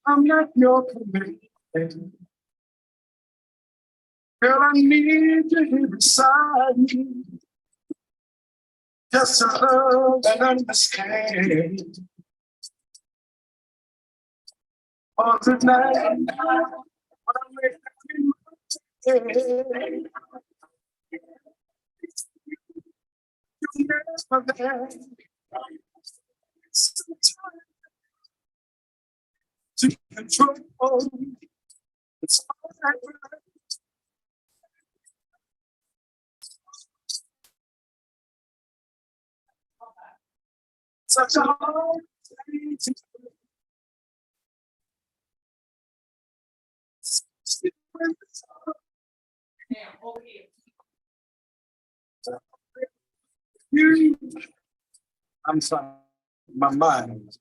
I'm not your commitment. Girl, I need you here beside me. Just to love and understand. For tonight, what I'm making you never there. To control. It's all right. Such a hard thing to do. I'm sorry, my mind.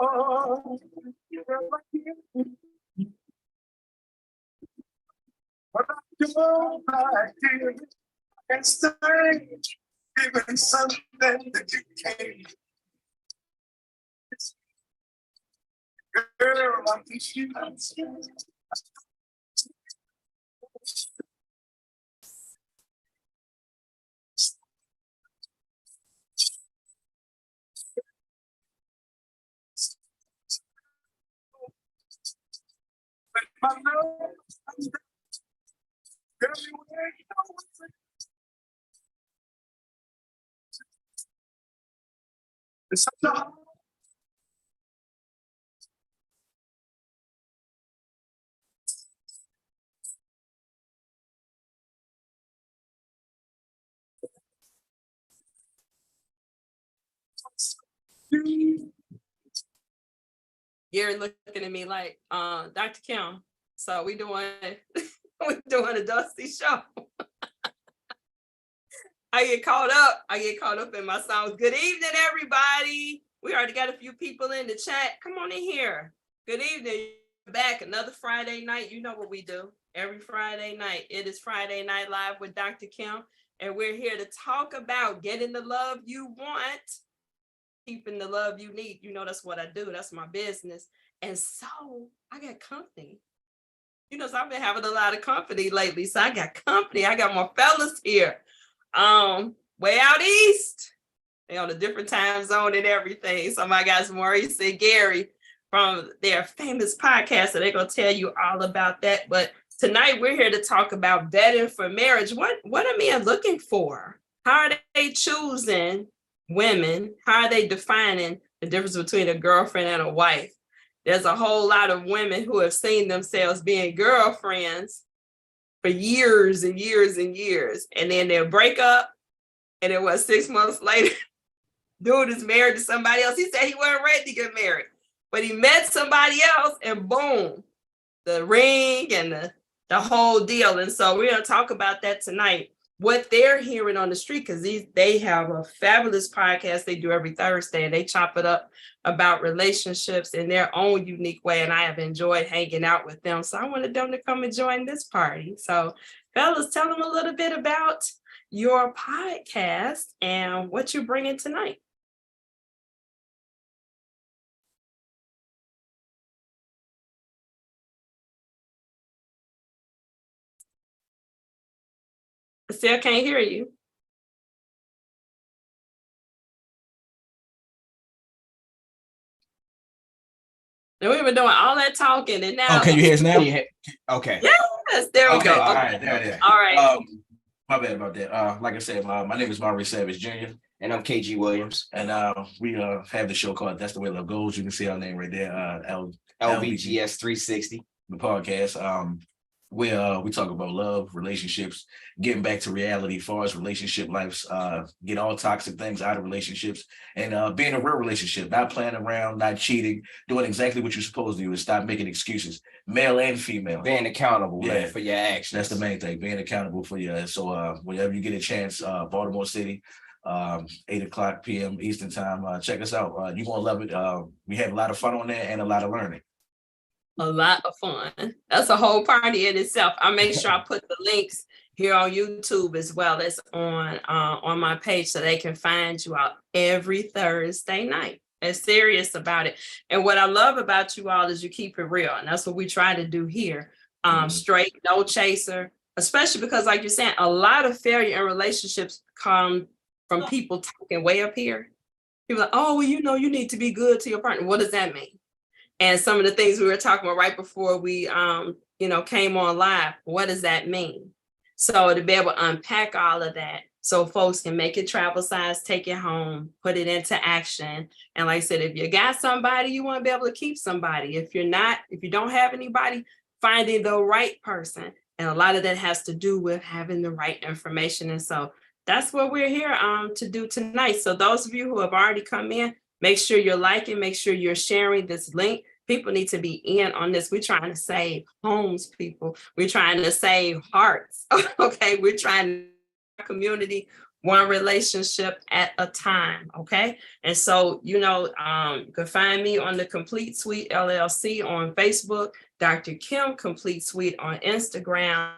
Oh, what I do, I did. And stay, even something that you can't. Girl, I'm you. My love, girl, you ain't know it's such a hard thing. Gary looking at me like, Dr. Kim, so we doing we doing a Dusty show. I get caught up in my songs. Good evening, everybody. We already got a few people in the chat. Come on in here. Good evening. Back another Friday night. You know what we do every Friday night. It is Friday Night Live with Dr. Kim, and we're here to talk about getting the love you want, keeping the love you need. You know, that's what I do. That's my business. And so I got company. You know, so I've been having a lot of company lately. So I got company. I got more fellas here. Way out east. They on a different time zone and everything. So my guys, Maurice and Gary from their famous podcast. So they're gonna tell you all about that. But tonight we're here to talk about vetting for marriage. What are men looking for? How are they choosing women? How are they defining the difference between a girlfriend and a wife? There's a whole lot of women who have seen themselves being girlfriends for years and years and years. And then they'll break up. And it was 6 months later, dude is married to somebody else. He said he wasn't ready to get married, but he met somebody else and boom, the ring and the whole deal. And so we're going to talk about that tonight, what they're hearing on the street, because they have a fabulous podcast they do every Thursday, and they chop it up about relationships in their own unique way. And I have enjoyed hanging out with them. So I wanted them to come and join this party. So fellas, tell them a little bit about your podcast and what you're bringing tonight. I still can't hear you. And we've been doing all that talking, and now. Oh, can you hear us now? Okay. Yes, there we go. All right, there it is. All right. My bad about that. Like I said, my name is Maurice Savage Jr. And I'm KG Williams. And we have the show called That's the Way Love Goes. You can see our name right there. LVGS 360. The podcast. where we talk about love, relationships, getting back to reality as far as relationship lives, get all toxic things out of relationships, and being a real relationship, not playing around, not cheating, doing exactly what you're supposed to do, and stop making excuses, male and female. Being accountable, Yeah. man, for your actions. That's the main thing, being accountable for you. So whenever you get a chance, Baltimore City, 8 o'clock p.m. Eastern time, check us out. You're gonna love it. We have a lot of fun on there and a lot of learning. A lot of fun. That's a whole party in itself. I'll make sure I put the links here on YouTube as well as on my page so they can find you out every Thursday night. And serious about it. And what I love about you all is you keep it real. And that's what we try to do here. Straight, no chaser, especially because like you're saying, a lot of failure in relationships come from people talking way up here. People are like, oh, well, you need to be good to your partner. What does that mean? And some of the things we were talking about right before we, came on live, what does that mean? So to be able to unpack all of that so folks can make it travel size, take it home, put it into action. And like I said, if you got somebody, you want to be able to keep somebody. If you don't have anybody, finding the right person. And a lot of that has to do with having the right information. And so that's what we're here to do tonight. So those of you who have already come in, make sure you're liking, make sure you're sharing this link. People need to be in on this. We're trying to save homes, people. We're trying to save hearts. Okay, we're trying to community, one relationship at a time. Okay, and so you can find me on the Complete Suite LLC on Facebook, Dr. Kim Complete Suite on Instagram.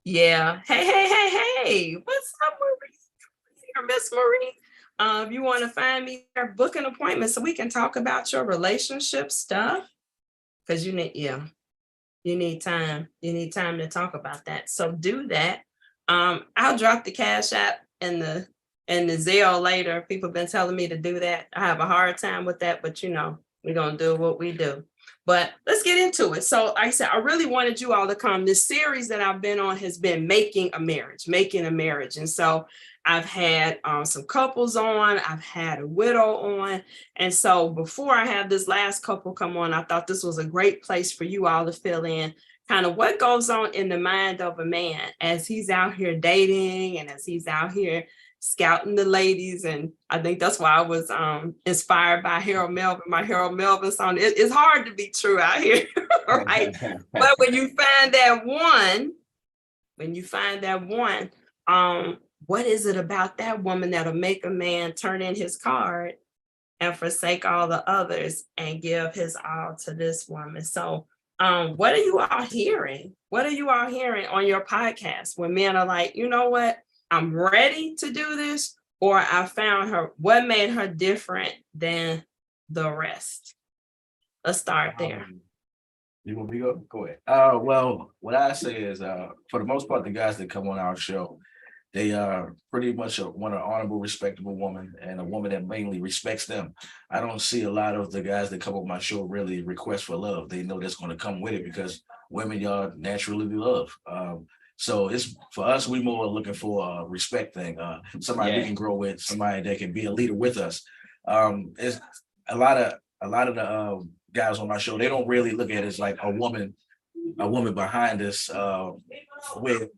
Yeah, hey, what's up, Marie? Miss Marie. If you want to find me there, book an appointment so we can talk about your relationship stuff. Because you need time. You need time to talk about that. So do that. I'll drop the Cash App and the Zelle later. People have been telling me to do that. I have a hard time with that, but we're gonna do what we do. But let's get into it. So like I said, I really wanted you all to come. This series that I've been on has been making a marriage. And so I've had some couples on, I've had a widow on. And so before I have this last couple come on, I thought this was a great place for you all to fill in kind of what goes on in the mind of a man as he's out here dating and as he's out here scouting the ladies. And I think that's why I was inspired by Harold Melvin, my Harold Melvin song. It's hard to be true out here, right? But when you find that one, what is it about that woman that'll make a man turn in his card and forsake all the others and give his all to this woman? So what are you all hearing? What are you all hearing on your podcast when men are like, you know what? I'm ready to do this, or I found her, what made her different than the rest? Let's start there. You want me to go? Go ahead. Well, what I say is, for the most part, the guys that come on our show, they are pretty much want an honorable, respectable woman and a woman that mainly respects them. I don't see a lot of the guys that come on my show really request for love. They know that's going to come with it because women, y'all naturally love. So it's for us, we more looking for a respect thing. Somebody we can grow with, somebody that can be a leader with us. It's a lot of the guys on my show, they don't really look at it as like a woman behind us with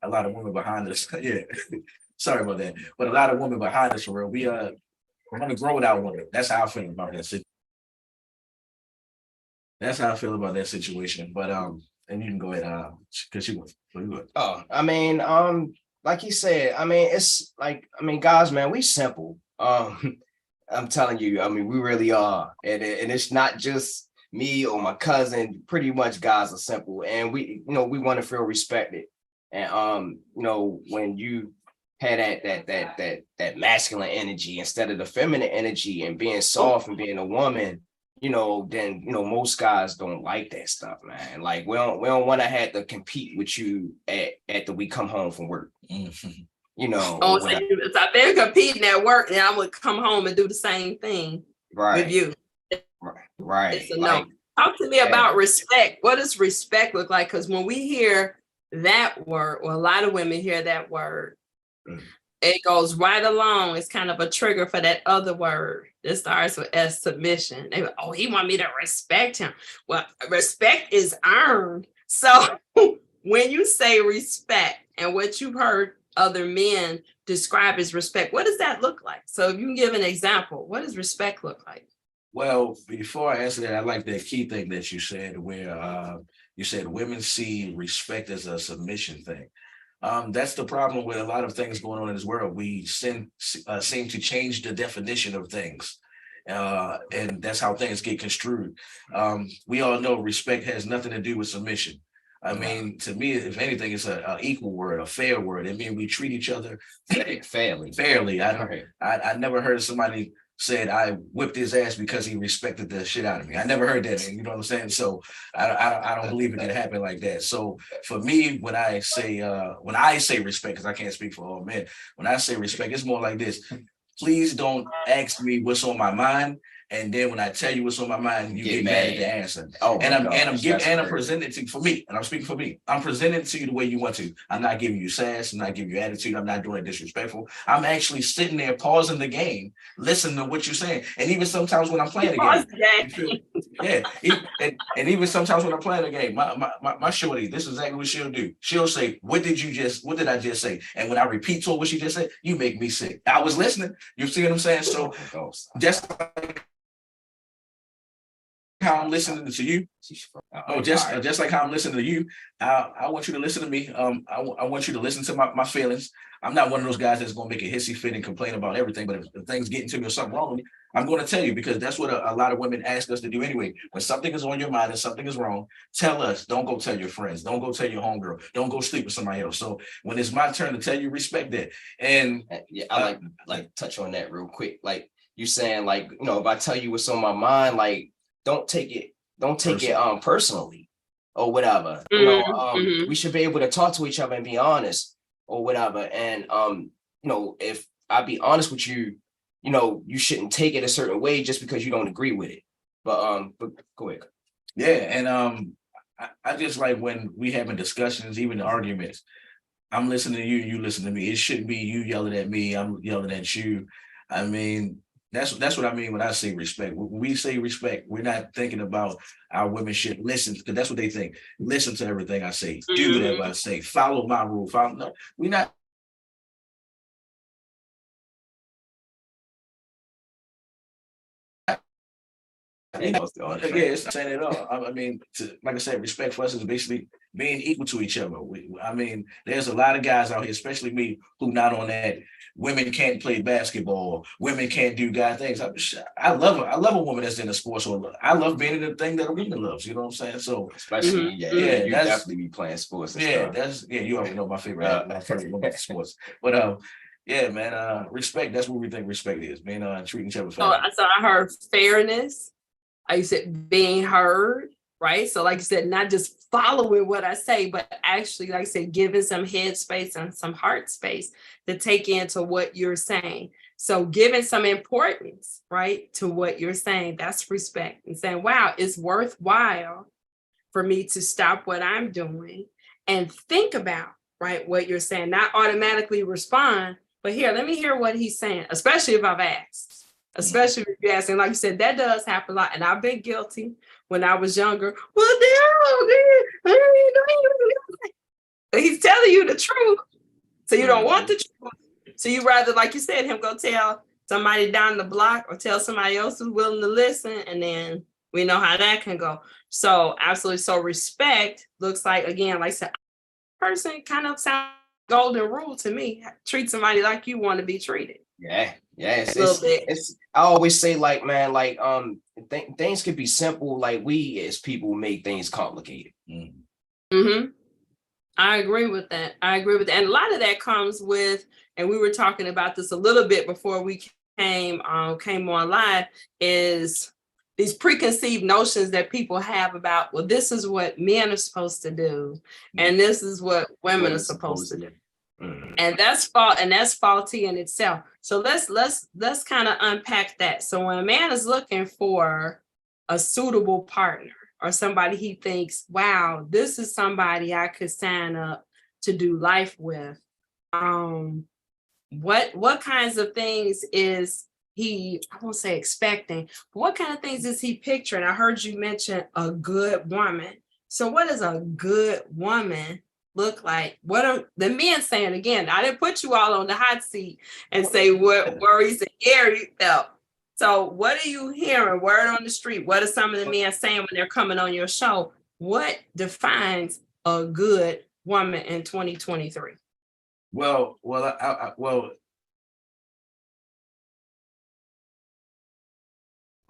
a lot of women behind us. Yeah. Sorry about that. But a lot of women behind us for real. We want to grow with our women. That's how I feel about that situation. That's how I feel about that situation. But and you can go ahead, because you went. Oh, I mean, like he said, I mean, it's like, I mean, guys, man, we simple. I'm telling you, I mean, we really are. And it's not just me or my cousin. Pretty much guys are simple. And we want to feel respected. And when you had that masculine energy instead of the feminine energy and being soft and being a woman, then most guys don't like that stuff, man. Like we don't want to have to compete with you at the we come home from work. So if I've been competing at work, then I would come home and do the same thing with you. Right. It's a no. Talk to me about respect. What does respect look like? Because when we hear that word, or a lot of women hear that word, it goes right along. It's kind of a trigger for that other word that starts with S, submission. They go, oh, he want me to respect him. Well, respect is earned. So when you say respect and what you've heard other men describe as respect, what does that look like? So if you can give an example, what does respect look like? Well, before I answer that, I like that key thing that you said, where you said women see respect as a submission thing. That's the problem with a lot of things going on in this world. We seem to change the definition of things. And that's how things get construed. We all know respect has nothing to do with submission. I mean, to me, if anything, it's a equal word, a fair word. I mean, we treat each other Fairly. fairly. Right. I never heard somebody said I whipped his ass because he respected the shit out of me. I never heard that. You know what I'm saying? So I don't believe it can happen like that. So for me, when I say respect, because I can't speak for all men, when I say respect, it's more like this. Please don't ask me what's on my mind. And then when I tell you what's on my mind, you get mad at the answer. Oh, And I'm I'm presenting to for me, and I'm speaking for me. I'm presenting to you the way you want to. I'm not giving you sass. I'm not giving you attitude. I'm not doing it disrespectful. I'm actually sitting there pausing the game, listening to what you're saying. And even sometimes when I'm playing the game, and even sometimes when I'm playing the game, my shorty, this is exactly what she'll do. She'll say, what did I just say? And when I repeat to her what she just said, you make me sick. I was listening. You see what I'm saying? So just like how I'm listening to you. Just like how I'm listening to you, I want you to listen to me. I want you to listen to my feelings. I'm not one of those guys that's going to make a hissy fit and complain about everything. But if things get into me or something wrong with me, I'm going to tell you, because that's what a lot of women ask us to do anyway. When something is on your mind and something is wrong, tell us. Don't go tell your friends. Don't go tell your homegirl. Don't go sleep with somebody else. So when it's my turn to tell you, respect that. And yeah, I like touch on that real quick. Like you saying, like, you know, if I tell you what's on my mind, like, don't take it personally or whatever. You know, we should be able to talk to each other and be honest or whatever. And you know, if I be honest with you, you know, you shouldn't take it a certain way just because you don't agree with it. But go ahead. Yeah, and I just like when we having discussions, even arguments. I'm listening to you, you listen to me. It shouldn't be you yelling at me, I'm yelling at you. I mean, that's what I mean when I say respect. When we say respect, we're not thinking about our women should listen, because that's what they think. Listen to everything I say, do whatever I say, follow my rule. No, we're not. It's saying it all. I mean, like I said, respect for us is basically being equal to each other. I mean, there's a lot of guys out here, especially me, who not on that. Women can't play basketball. Women can't do guy things. I love a woman that's in a sport. So I love being in the thing that a woman loves. You know what I'm saying? So especially, you definitely be playing sports. And you already know my favorite sports. But yeah, man, respect. That's what we think respect is. Being treating each other fair. So I heard fairness. Like you said, being heard, right? So like you said, not just following what I say, but actually, like I said, giving some head space and some heart space to take into what you're saying. So giving some importance, right, to what you're saying, that's respect. And saying, wow, it's worthwhile for me to stop what I'm doing and think about, right, what you're saying, not automatically respond, but here, let me hear what he's saying, especially if I've asked. Especially if you're asking, like you said, that does happen a lot. And I've been guilty when I was younger. Well, he's telling you the truth. So you don't want the truth. So you rather, like you said, him go tell somebody down the block or tell somebody else who's willing to listen. And then we know how that can go. So absolutely. So respect looks like, again, like I said, person kind of sounds golden rule to me. Treat somebody like you want to be treated. Yeah. It's I always say, like, man, like things could be simple. Like, we as people make things complicated. I agree with that. And a lot of that comes with, and we were talking about this a little bit before we came on live, is these preconceived notions that people have about, well, this is what men are supposed to do, and this is what women are supposed to do. And that's faulty in itself. So let's kind of unpack that. So when a man is looking for a suitable partner or somebody he thinks, wow, this is somebody I could sign up to do life with, what kinds of things is he, I won't say expecting, but what kind of things is he picturing? I heard you mention a good woman. So what does a good woman look like? What are the men saying? Again, I didn't put you all on the hot seat and say what worries and Gary felt. So what are you hearing? Word on the street. What are some of the men saying when they're coming on your show? What defines a good woman in 2023? Well,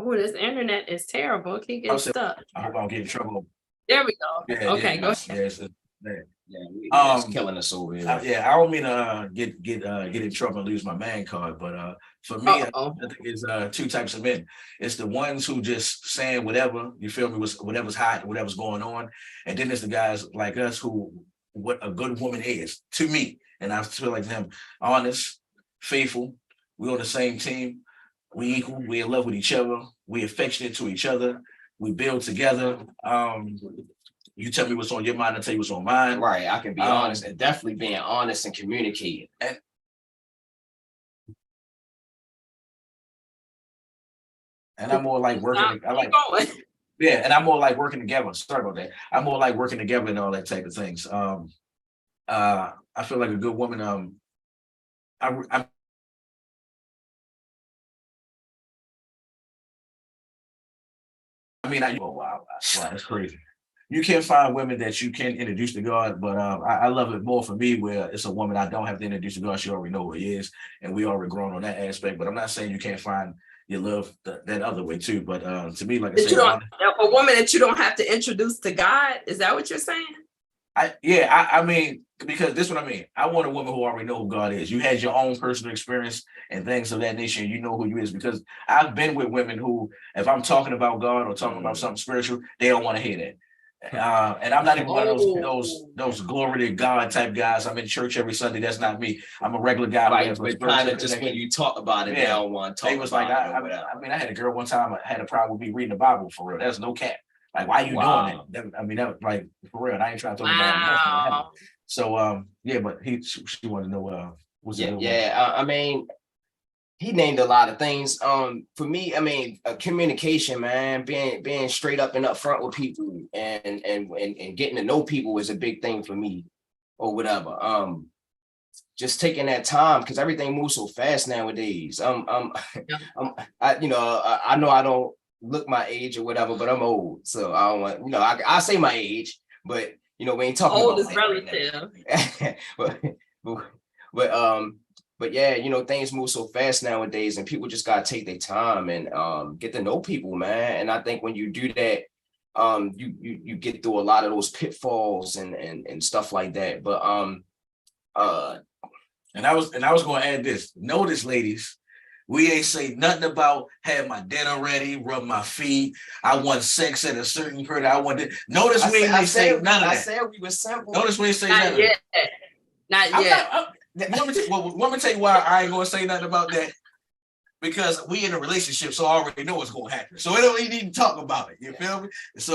Oh, this internet is terrible. It keep getting I'll say- stuck. I hope I don't get in trouble. There we go. Yeah, Okay, yeah, go ahead. yeah, it's- It's killing us over here. yeah, I don't mean to get in trouble and lose my man card, but for me, Uh-oh. I think it's two types of men. It's the ones who just saying whatever, you feel me, whatever's hot, whatever's going on, and then there's the guys like us who what a good woman is to me, and I feel like them honest, faithful. We're on the same team. We equal. We in love with each other. We affectionate to each other. We build together. You tell me what's on your mind, I tell you what's on mine. Right, I can be honest, and definitely being honest and communicating. And I'm more like working. I like, Going. yeah, and I'm more like working together. Sorry about that. I'm more like working together and all that type of things. I feel like a good woman. Oh wow, that's crazy. You can find women that you can introduce to God, but I love it more for me where it's a woman I don't have to introduce to God. She already know who he is, and we already grown on that aspect. But I'm not saying you can't find your love that other way too. But to me, like I That you said, don't, a woman that you don't have to introduce to God. Is that what you're saying? I mean, because this is what I mean. I want a woman who already know who God is. You had your own personal experience and things of that nature. You know who you is, because I've been with women who, if I'm talking about God or talking about something spiritual, they don't want to hear that. And I'm not even one of those glory to God type guys. I'm in church every Sunday. That's not me. I'm a regular guy. Right, but kind of just when you talk about it, they don't want to talk They was about like, it. I mean, I had a girl one time. I had a problem with me reading the Bible for real. That's no cap. Like, why you doing that? I mean, that was like for real. I ain't trying to talk about. Wow. So yeah, but she wanted to know what's I mean, he named a lot of things. For me, I mean, communication, man, being straight up and upfront with people and getting to know people is a big thing for me, or whatever. Just taking that time, because everything moves so fast nowadays. I know I don't look my age or whatever, but I'm old, so I don't want, I say my age, but we ain't talking Old about is relative. But yeah, things move so fast nowadays, and people just gotta take their time and get to know people, man. And I think when you do that, you get through a lot of those pitfalls and stuff like that. But and I was going to add this. Notice, ladies, we ain't say nothing about have my dinner ready, rub my feet. I want sex at a certain period. I want it. Notice we ain't say none of that. I said we were simple. Notice we ain't say Not none of yet. that. Not yet. Let me tell you why I ain't gonna say nothing about that. Because we in a relationship, so I already know what's gonna happen. So we don't even need to talk about it. You feel me? So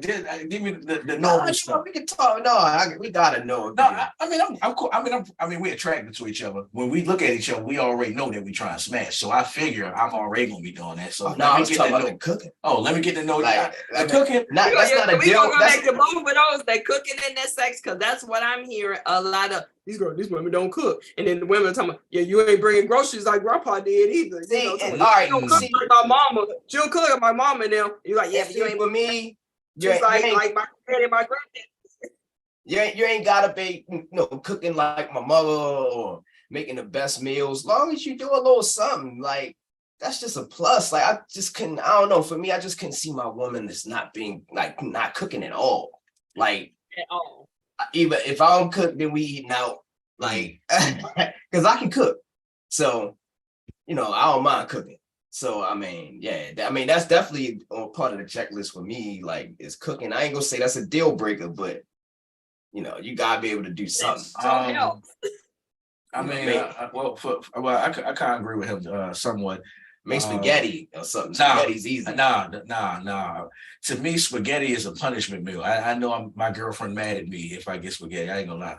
give me the normal stuff. We can talk. No, we gotta know. No, I'm cool. I mean, we're attracted to each other. When we look at each other, we already know that we try to smash. So I figure I'm already gonna be doing that. So I was talking about the cooking. Oh, let me get to know Like, the cooking. That's not a We deal. gonna make the move with those that cooking and that sex, because that's what I'm hearing a lot of. These women don't cook, and then the women are talking about, yeah, you ain't bringing groceries like Grandpa did either. See, All right, she'll cook like my mama. She'll cook like my mama, and then you're like, yeah, but you ain't with me. just like my dad and my granddad. You ain't gotta be cooking like my mother or making the best meals. As long as you do a little something, like that's just a plus. Like I don't know. For me, I just couldn't see my woman that's not not cooking at all. Like At all. Even if I don't cook, then we eating out. Like because I can cook. So I don't mind cooking. So I mean, yeah, that's definitely part of the checklist for me. Like, is cooking. I ain't gonna say that's a deal breaker, but you gotta be able to do something. I mean, I kind of agree with him somewhat. Make spaghetti or something. Spaghetti's easy. Nah. To me, spaghetti is a punishment meal. I know my girlfriend mad at me if I get spaghetti. I ain't gonna lie,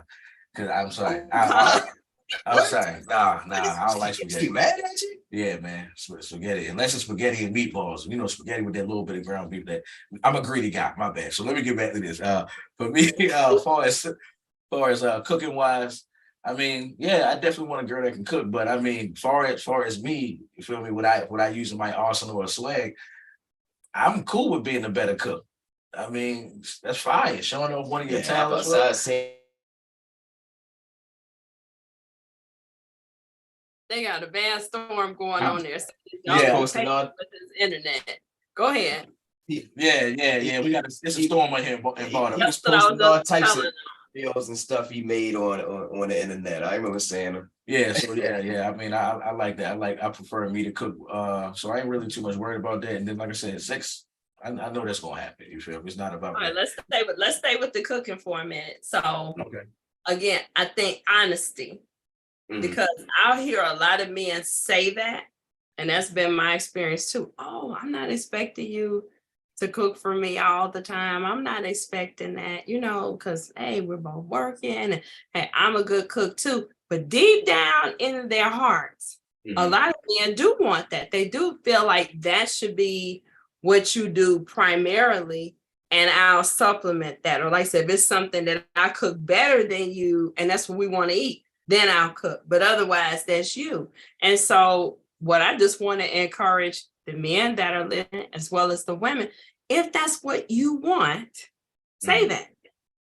because I'm sorry. outside. Nah, I don't like She spaghetti. mad at you? Yeah, man, spaghetti. Unless it's spaghetti and meatballs, you know, spaghetti with that little bit of ground beef. That I'm a greedy guy. My bad. So let me get back to this. For me, far as cooking wise, I mean, yeah, I definitely want a girl that can cook. But I mean, far as me, you feel me? What I use in my arsenal or swag, I'm cool with being a better cook. I mean, that's fine. Showing off one of your talents. They got a bad storm going I'm- on there. So Yeah. Posting on. with this internet. Go ahead. Yeah. We got it's a storm on here in Baltimore. He was That's what I was posting all just types of telling videos and stuff he made on the internet. I remember saying them. Yeah, so yeah. I mean, I like that. I prefer me to cook. So I ain't really too much worried about that. And then, like I said, sex, I know that's gonna happen. You feel me? It's not about All right, that. let's stay with the cooking for a minute. So Okay. again, I think honesty, Mhm. because I hear a lot of men say that, and that's been my experience too. Oh, I'm not expecting you to cook for me all the time. I'm not expecting that, because hey, we're both working, and hey, I'm a good cook too. But deep down in their hearts, a Mhm. lot of men do want that. They do feel like that should be what you do primarily, and I'll supplement that. Or like I said, if it's something that I cook better than you, and that's what we want to eat, then I'll cook. But otherwise, that's you. And so what I just want to encourage the men that are listening, as well as the women, if that's what you want, say Mhm. that.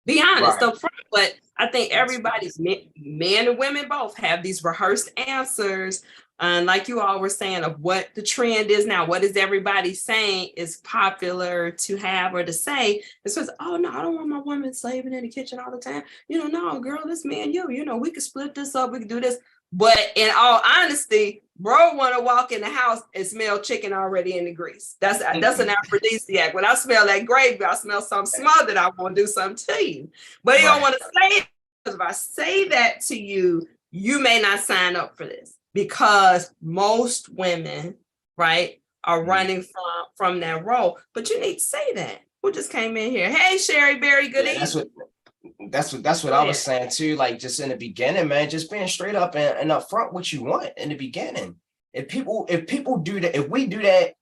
Be honest Right. up front. But I think everybody's men and women both have these rehearsed answers. Like you all were saying, of what the trend is now, what is everybody saying is popular to have or to say. It says, oh no, I don't want my woman slaving in the kitchen all the time. No, girl, this me and you, we could split this up, we could do this. But in all honesty, bro want to walk in the house and smell chicken already in the grease. That's an aphrodisiac. When I smell that gravy, I smell something smothered. I want to do something to you. But he don't want to say it, because if I say that to you, you may not sign up for this, because most women, right, are running from that role. But you need to say that. Who just came in here? Hey, Sherry Berry, good evening. That's what I was saying too. Like, just in the beginning, man, just being straight up and upfront what you want in the beginning. If people do that, if we do that,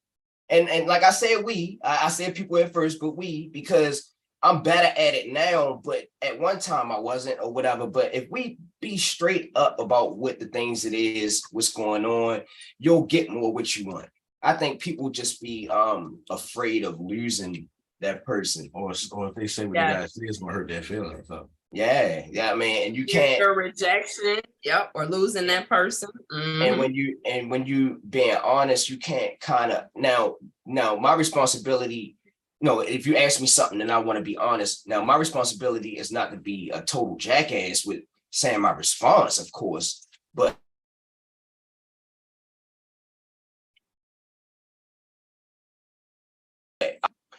and like I said, I said people at first, but because I'm better at it now, but at one time I wasn't, or whatever. But if we be straight up about what the things it is, what's going on, you'll get more what you want. I think people just be afraid of losing that person, Or if they say what they gotta say, it's gonna hurt their feelings. So. yeah, I mean, and you can't. Your rejection, or losing that person. And when you being honest, you can't kind of now my responsibility. No, if you ask me something and I want to be honest, now my responsibility is not to be a total jackass with saying my response, of course, but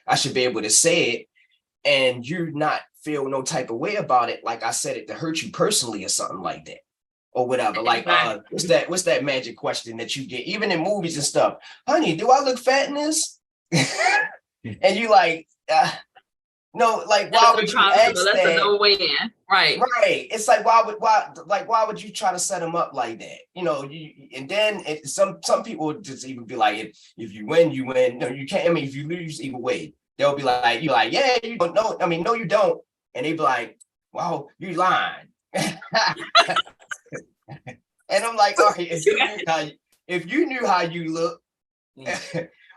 I should be able to say it and you not feel no type of way about it, like I said it to hurt you personally or something like that. Or whatever, like what's that magic question that you get even in movies and stuff? Honey, do I look fat in this? And you like, no, like why would you ask that? That's a no-win, right? Right. It's like why would you try to set them up like that? And then some people just even be like, if you win, you win. No, you can't. I mean, if you lose, either way, they'll be like, you're like, yeah, you don't know. I mean, no, you don't. And they be like, wow, you lying. And I'm like, all right, if you knew how you look,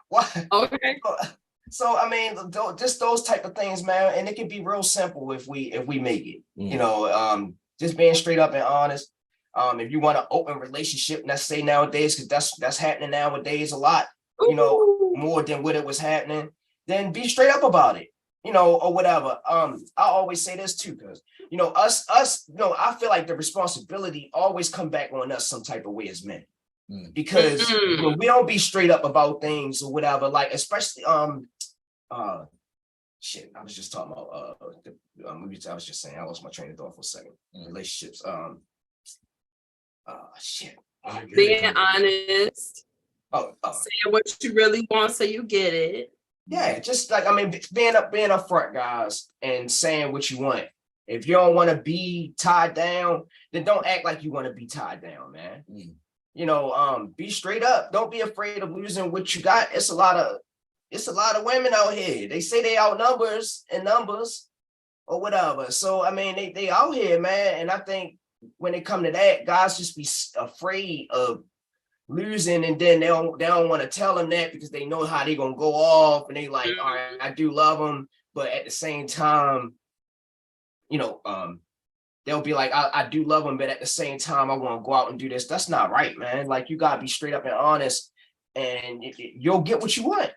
why? Okay. So I mean, just those type of things, man, and it can be real simple if we make it. Just being straight up and honest. If you want an open relationship, let's say nowadays, because that's happening nowadays a lot, more than what it was happening, then be straight up about it, or whatever. I always say this too, because us, I feel like the responsibility always come back on us some type of way as men. Because when we don't be straight up about things or whatever, like especially shit, I was just talking about the movies. I was just saying, I lost my train of thought for a second. Relationships. Shit. Being honest. Saying what you really want so you get it. Yeah, just like, I mean, being up front, guys, and saying what you want. If you don't want to be tied down, then don't act like you want to be tied down, man. You know, be straight up. Don't be afraid of losing what you got. It's a lot of women out here. They say they outnumber us in numbers or whatever. So I mean, they out here, man. And I think when it come to that, guys just be afraid of losing, and then they don't want to tell them that because they know how they gonna go off, and they like, all right, I do love them, but at the same time, you know, they'll be like, I do love them, but at the same time, I want to go out and do this. That's not right, man. Like, you gotta be straight up and honest, and you'll get what you want.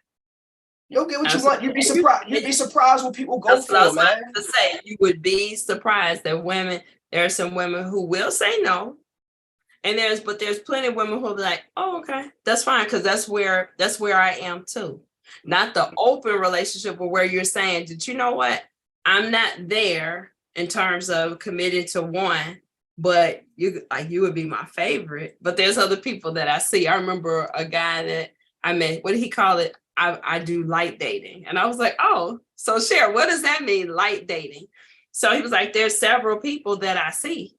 You'll get what you want. You'd be surprised. You'd be surprised what people go That's what I for, was man. about to say. You would be surprised that women. There are some women who will say no, and there's plenty of women who will be like, oh, okay, that's fine, because that's where I am too. Not the open relationship, but where you're saying, did you know what? I'm not there in terms of committed to one, but you would be my favorite. But there's other people that I see. I remember a guy that I met. What did he call it? I do light dating, and I was like, oh, so Cher, what does that mean, light dating? So he was like, there's several people that I see.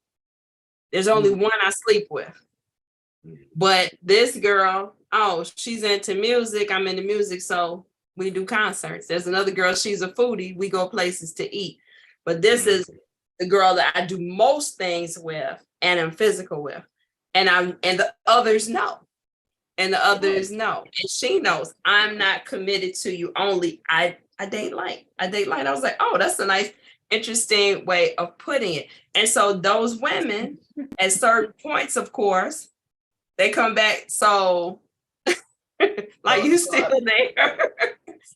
There's only one I sleep with. But this girl, oh, she's into music. I'm into music, so we do concerts. There's another girl, she's a foodie. We go places to eat. But this is the girl that I do most things with and am physical with. And the others know. And the others know. And she knows I'm not committed to you only. I date light. I was like, oh, that's a nice, interesting way of putting it. And so those women at certain points, of course, they come back. So like, you still there.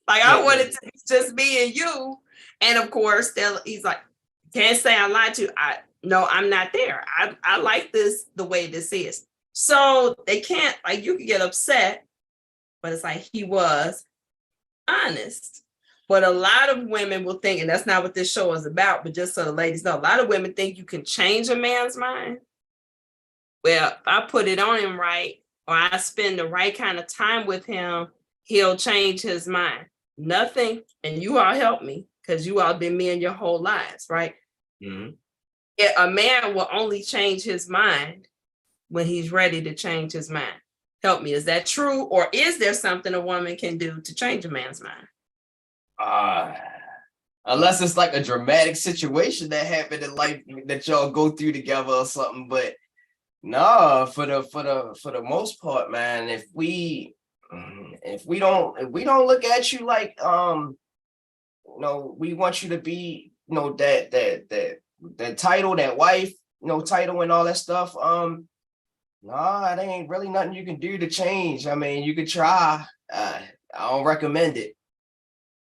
Like, I wanted to be just me and you. And of course, he's like, can't say I lied to you. No, I'm not there. I like this the way this is. So they can't, like, you can get upset, but it's like, he was honest. But a lot of women will think, and that's not what this show is about, but just so the ladies know, a lot of women think you can change a man's mind. Well, if I put it on him right, or I spend the right kind of time with him, he'll change his mind. Nothing, and you all help me, because you all been men your whole lives, right? Mm-hmm. A man will only change his mind when he's ready to change his mind. Help me, is that true? Or is there something a woman can do to change a man's mind? Unless it's like a dramatic situation that happened in life that y'all go through together or something. But no, for the most part, man, if we don't look at you like you know, we want you to be, you know, that title, that wife, you know, title and all that stuff. It ain't really nothing you can do to change. I mean, you could try. I don't recommend it.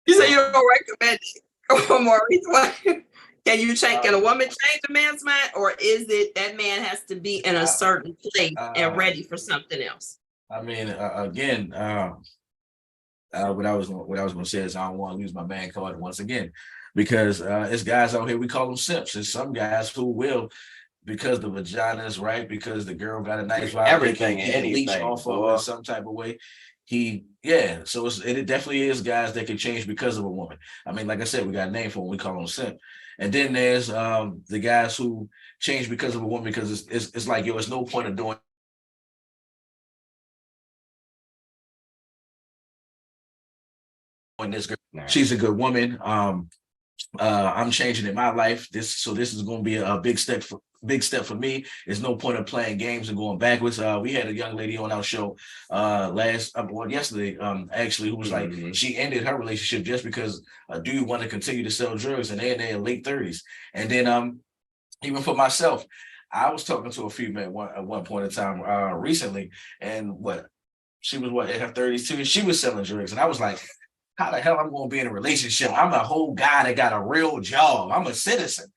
You say you don't recommend it. Oh, Maurice, what? Can you change? Can a woman change a man's mind, or is it that man has to be in a certain place and ready for something else? I mean, again, what I was going to say is I don't want to lose my man card once again, because it's guys out here, we call them simps. There's some guys who will, because the vagina's right, because the girl got a nice vibe, everything, anything leech off of in some type of way. So it definitely is guys that can change because of a woman. I mean, like I said, we got a name for them. We call them simp. And then there's the guys who change because of a woman, because it's like, yo, it's no point of doing this girl. She's a good woman. I'm changing in my life. This is going to be a big step for me. There's no point of playing games and going backwards. We had a young lady on our show yesterday, actually, who was like, she ended her relationship just because a dude wanted to continue to sell drugs, and they're in their late 30s. And then even for myself, I was talking to a female at one point in time recently, and she was in her 30s too, and she was selling drugs, and I was like, how the hell I'm going to be in a relationship? I'm a whole guy that got a real job. I'm a citizen.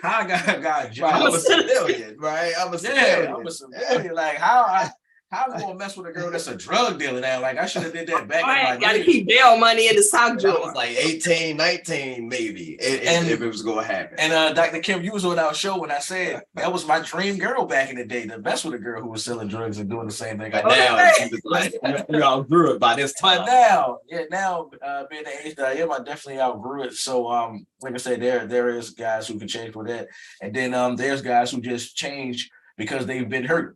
I got a job. I'm a civilian, right? I'm a civilian. I'm a civilian. Like, how How am I gonna mess with a girl that's a drug dealer now? Like I should have did that back All in right, my gotta day. keep bail money in the sock I was drawer. like 18, 19, maybe, And- if it was gonna happen. And Dr. Kim, you was on our show when I said that was my dream girl back in the day. To mess with a girl who was selling drugs and doing the same thing. I But did. now she was like, you outgrew it by this But time. now, being the age that I am, I definitely outgrew it. So, like I said, there is guys who can change for that, and then there's guys who just change because they've been hurt,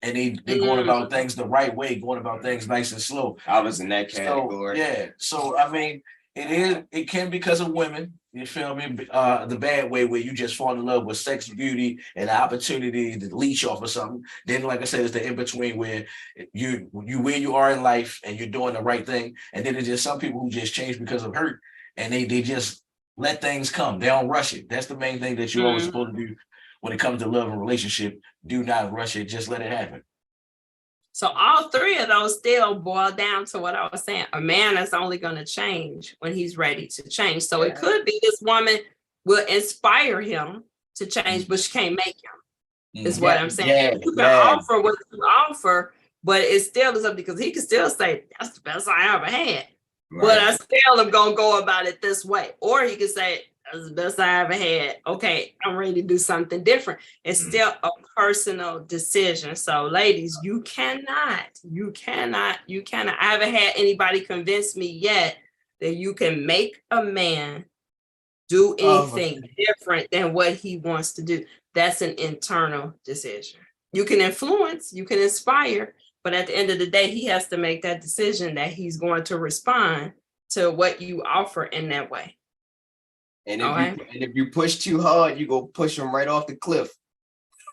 and they going about things the right way, going about things nice and slow. I was in that So category. yeah, so I mean, it can because of women. You feel me? The bad way where you just fall in love with sex, beauty, and the opportunity to leech off of something. Then, like I said, it's the in between where you where you are in life and you're doing the right thing. And then there's just some people who just change because of hurt, and they just let things come. They don't rush it. That's the main thing that you're always supposed to do when it comes to love and relationship. Do not rush it. Just let it happen. So all three of those still boil down to what I was saying. A man is only going to change when he's ready to change. So it could be this woman will inspire him to change, but she can't make him, is what I'm saying. Yeah, You can offer what you offer, but it still is up because he can still say, that's the best I ever had. But I still am going to go about it this way. Or he could say, that's the best I ever had. Okay, I'm ready to do something different. It's still a personal decision. So ladies, you cannot, I haven't had anybody convince me yet that you can make a man do anything different than what he wants to do. That's an internal decision. You can influence, you can inspire, but at the end of the day, he has to make that decision that he's going to respond to what you offer in that way. And if you push too hard, you go push them right off the cliff.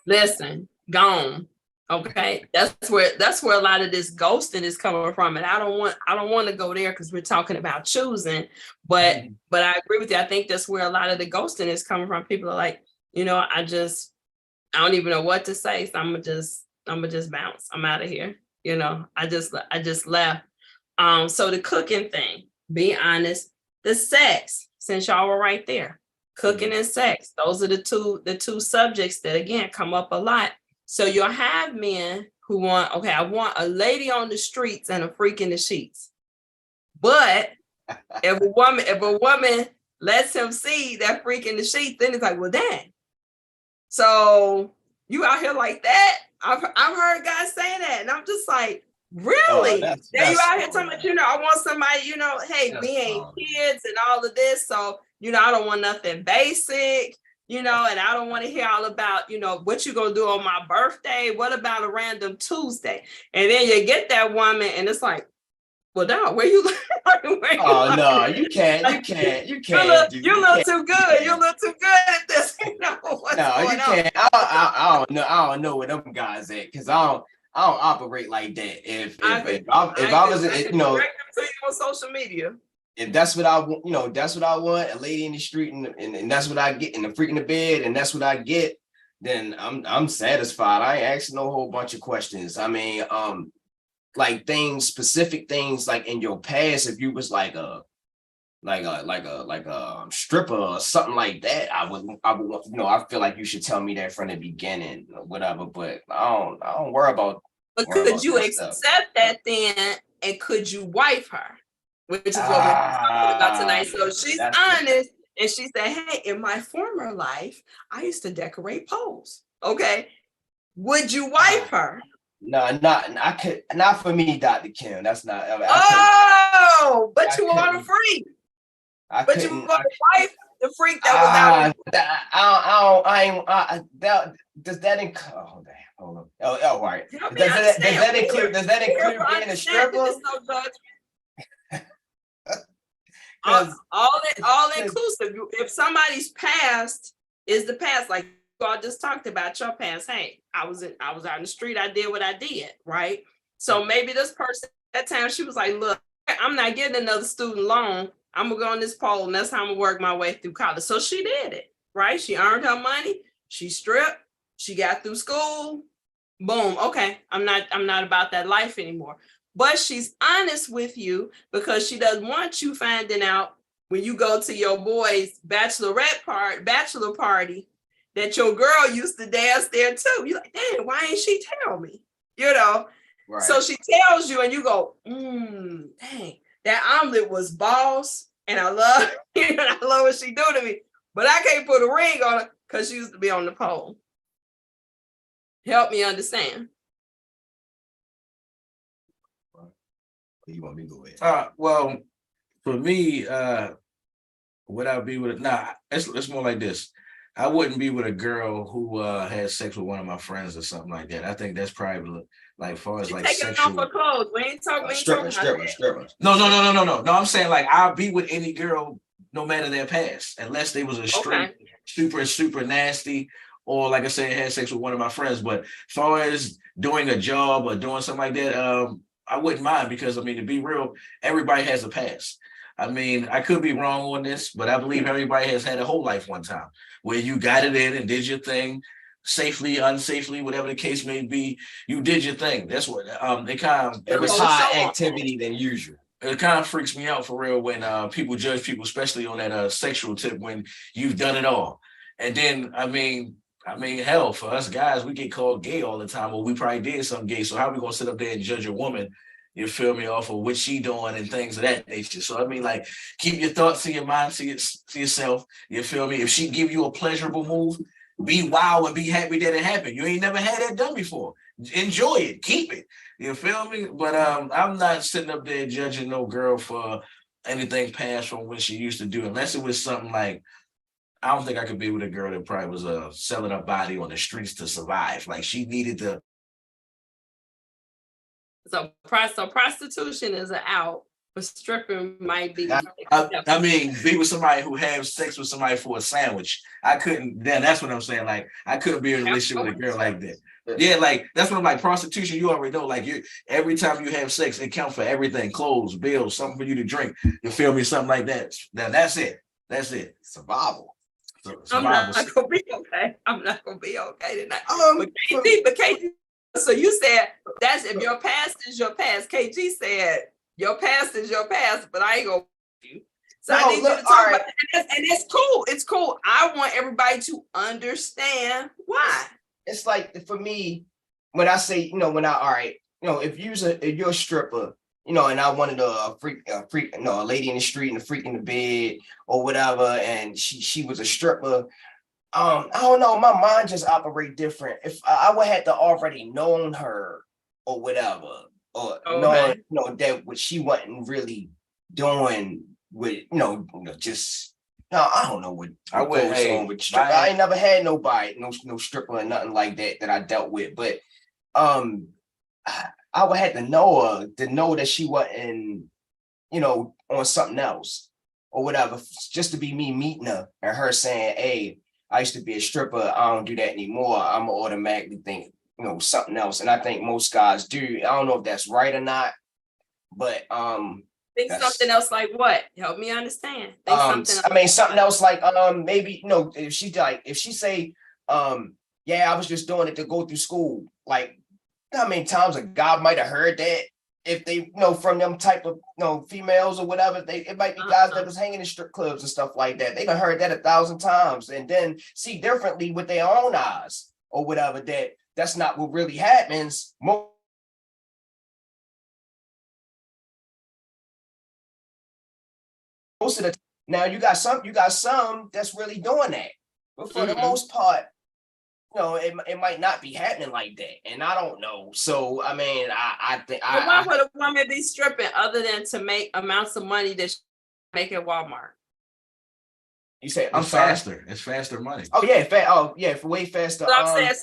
Listen, gone. Okay, that's where a lot of this ghosting is coming from, and I don't want to go there because we're talking about choosing, but I agree with you. I think that's where a lot of the ghosting is coming from. People are like, I don't even know what to say, so I'm gonna just bounce. I'm out of here. I just left. So the cooking thing, be honest, the sex. Since y'all were right there, cooking and sex, those are the two subjects that again come up a lot. So you'll have men who want, okay, I want a lady on the streets and a freak in the sheets. But if a woman lets him see that freak in the sheets, then it's like, well, dang. So you out here like that? I've heard guys say that, and I'm just like, really? That's You out here talking about, I want somebody, hey, we ain't kids and all of this. So, I don't want nothing basic, and I don't want to hear all about, what you gonna do on my birthday? What about a random Tuesday? And then you get that woman and it's like, well, no, where you no, you can't. You look too good. You look too good at this. What's going on? Can't. I don't know where them guys at, because I don't operate like that. If I was, direct them to you on social media. If that's what I want, that's what I want, a lady in the street, and that's what I get, and the freak in the bed, and that's what I get, then I'm satisfied. I ain't asking no whole bunch of questions. I mean, like specific things like in your past, if you was like a stripper or something like that, I would I feel like you should tell me that from the beginning or whatever. But I don't worry about. But could you accept that then, and could you wife her? Which is what we're talking about tonight. So she's honest, and she said, "Hey, in my former life, I used to decorate poles." Okay, would you wife her? No, not for me, Dr. Kim. That's not. But you want a freak. But you want to wife the freak that was out. Does that include? Oh, damn. Hold on. Oh, right. Does that include being a stripper? All inclusive. If somebody's past is the past, like I just talked about your past. Hey, I was out in the street. I did what I did, right? So maybe this person at that time, she was like, "Look, I'm not getting another student loan. I'm gonna go on this pole, and that's how I'm gonna work my way through college." So she did it, right? She earned her money. She stripped. She got through school. Boom. Okay, I'm not about that life anymore. But she's honest with you because she doesn't want you finding out when you go to your boy's bachelor party that your girl used to dance there too. You're like, dang, why ain't she tell me? Right. So she tells you, and you go, dang, that omelet was boss, and I love, I love what she do to me, but I can't put a ring on her because she used to be on the pole. Help me understand. You want me to go ahead? Well, for me, would I be with it's more like this. I wouldn't be with a girl who had sex with one of my friends or something like that. I think that's probably like far as She like taking off sexual. her clothes. We ain't talking. Stripper. No. No, I'm saying like I'll be with any girl, no matter their past, unless they was a straight, super nasty, or like I said, had sex with one of my friends. But as far as doing a job or doing something like that, I wouldn't mind because I mean, to be real, everybody has a past. I mean, I could be wrong on this, but I believe everybody has had a whole life one time where you got it in and did your thing safely, unsafely, whatever the case may be. You did your thing. That's what It was high activity than usual. It kind of freaks me out for real when people judge people, especially on that sexual tip, when you've done it all. And then, I mean, hell, for us guys, we get called gay all the time, or we probably did something gay. So how are we gonna sit up there and judge a woman? You feel me, off of what she doing and things of that nature. So I mean, like, keep your thoughts in your mind to yourself. You feel me? If she give you a pleasurable move, be wild and be happy that it happened. You ain't never had that done before. Enjoy it, keep it. You feel me? But I'm not sitting up there judging no girl for anything past from what she used to do, unless it was something like, I don't think I could be with a girl that probably was selling her body on the streets to survive. Like she needed to. So prostitution is an out, but stripping might be. I mean, be with somebody who has sex with somebody for a sandwich. I couldn't. Then that's what I'm saying. Like I couldn't be in a relationship with a girl like that. Yeah, like that's what I'm like. Prostitution, you already know. Like you, every time you have sex, it counts for everything: clothes, bills, something for you to drink. You feel me? Something like that. Now that's it. That's it. Survival. I'm not gonna be okay. I'm not gonna be okay tonight. But KG, so you said that's if your past is your past. KG said your past is your past, but I ain't gonna you. So I need you to talk about that. And it's cool. It's cool. I want everybody to understand why. It's like for me, when I say, if you're a stripper, and I wanted a lady in the street and a freak in the bed or whatever, and she was a stripper. I don't know, my mind just operate different. If I would have to already known her or whatever, or knowing, that what she wasn't really doing with, just. No, I don't know what goes on with stripper. I ain't never had nobody, no stripper or nothing like that I dealt with. But I would have to know her to know that she wasn't, on something else or whatever. Just to be me meeting her and her saying, "Hey, I used to be a stripper. I don't do that anymore." I'm gonna automatically think, something else. And I think most guys do. I don't know if that's right or not, but think something else like what? Help me understand. Something else like maybe if she say yeah, I was just doing it to go through school. Like how many times a guy might have heard that if they from them type of females or whatever. It might be guys that was hanging in strip clubs and stuff like that. They done heard that 1,000 times and then see differently with their own eyes or whatever. That's not what really happens. Most of the now you got some that's really doing that, but for the most part, it might not be happening like that, and I don't know. So I mean, I think. But why would a woman be stripping other than to make amounts of money that she make at Walmart? You say faster. It's faster money. Oh yeah, for way faster. So I'm saying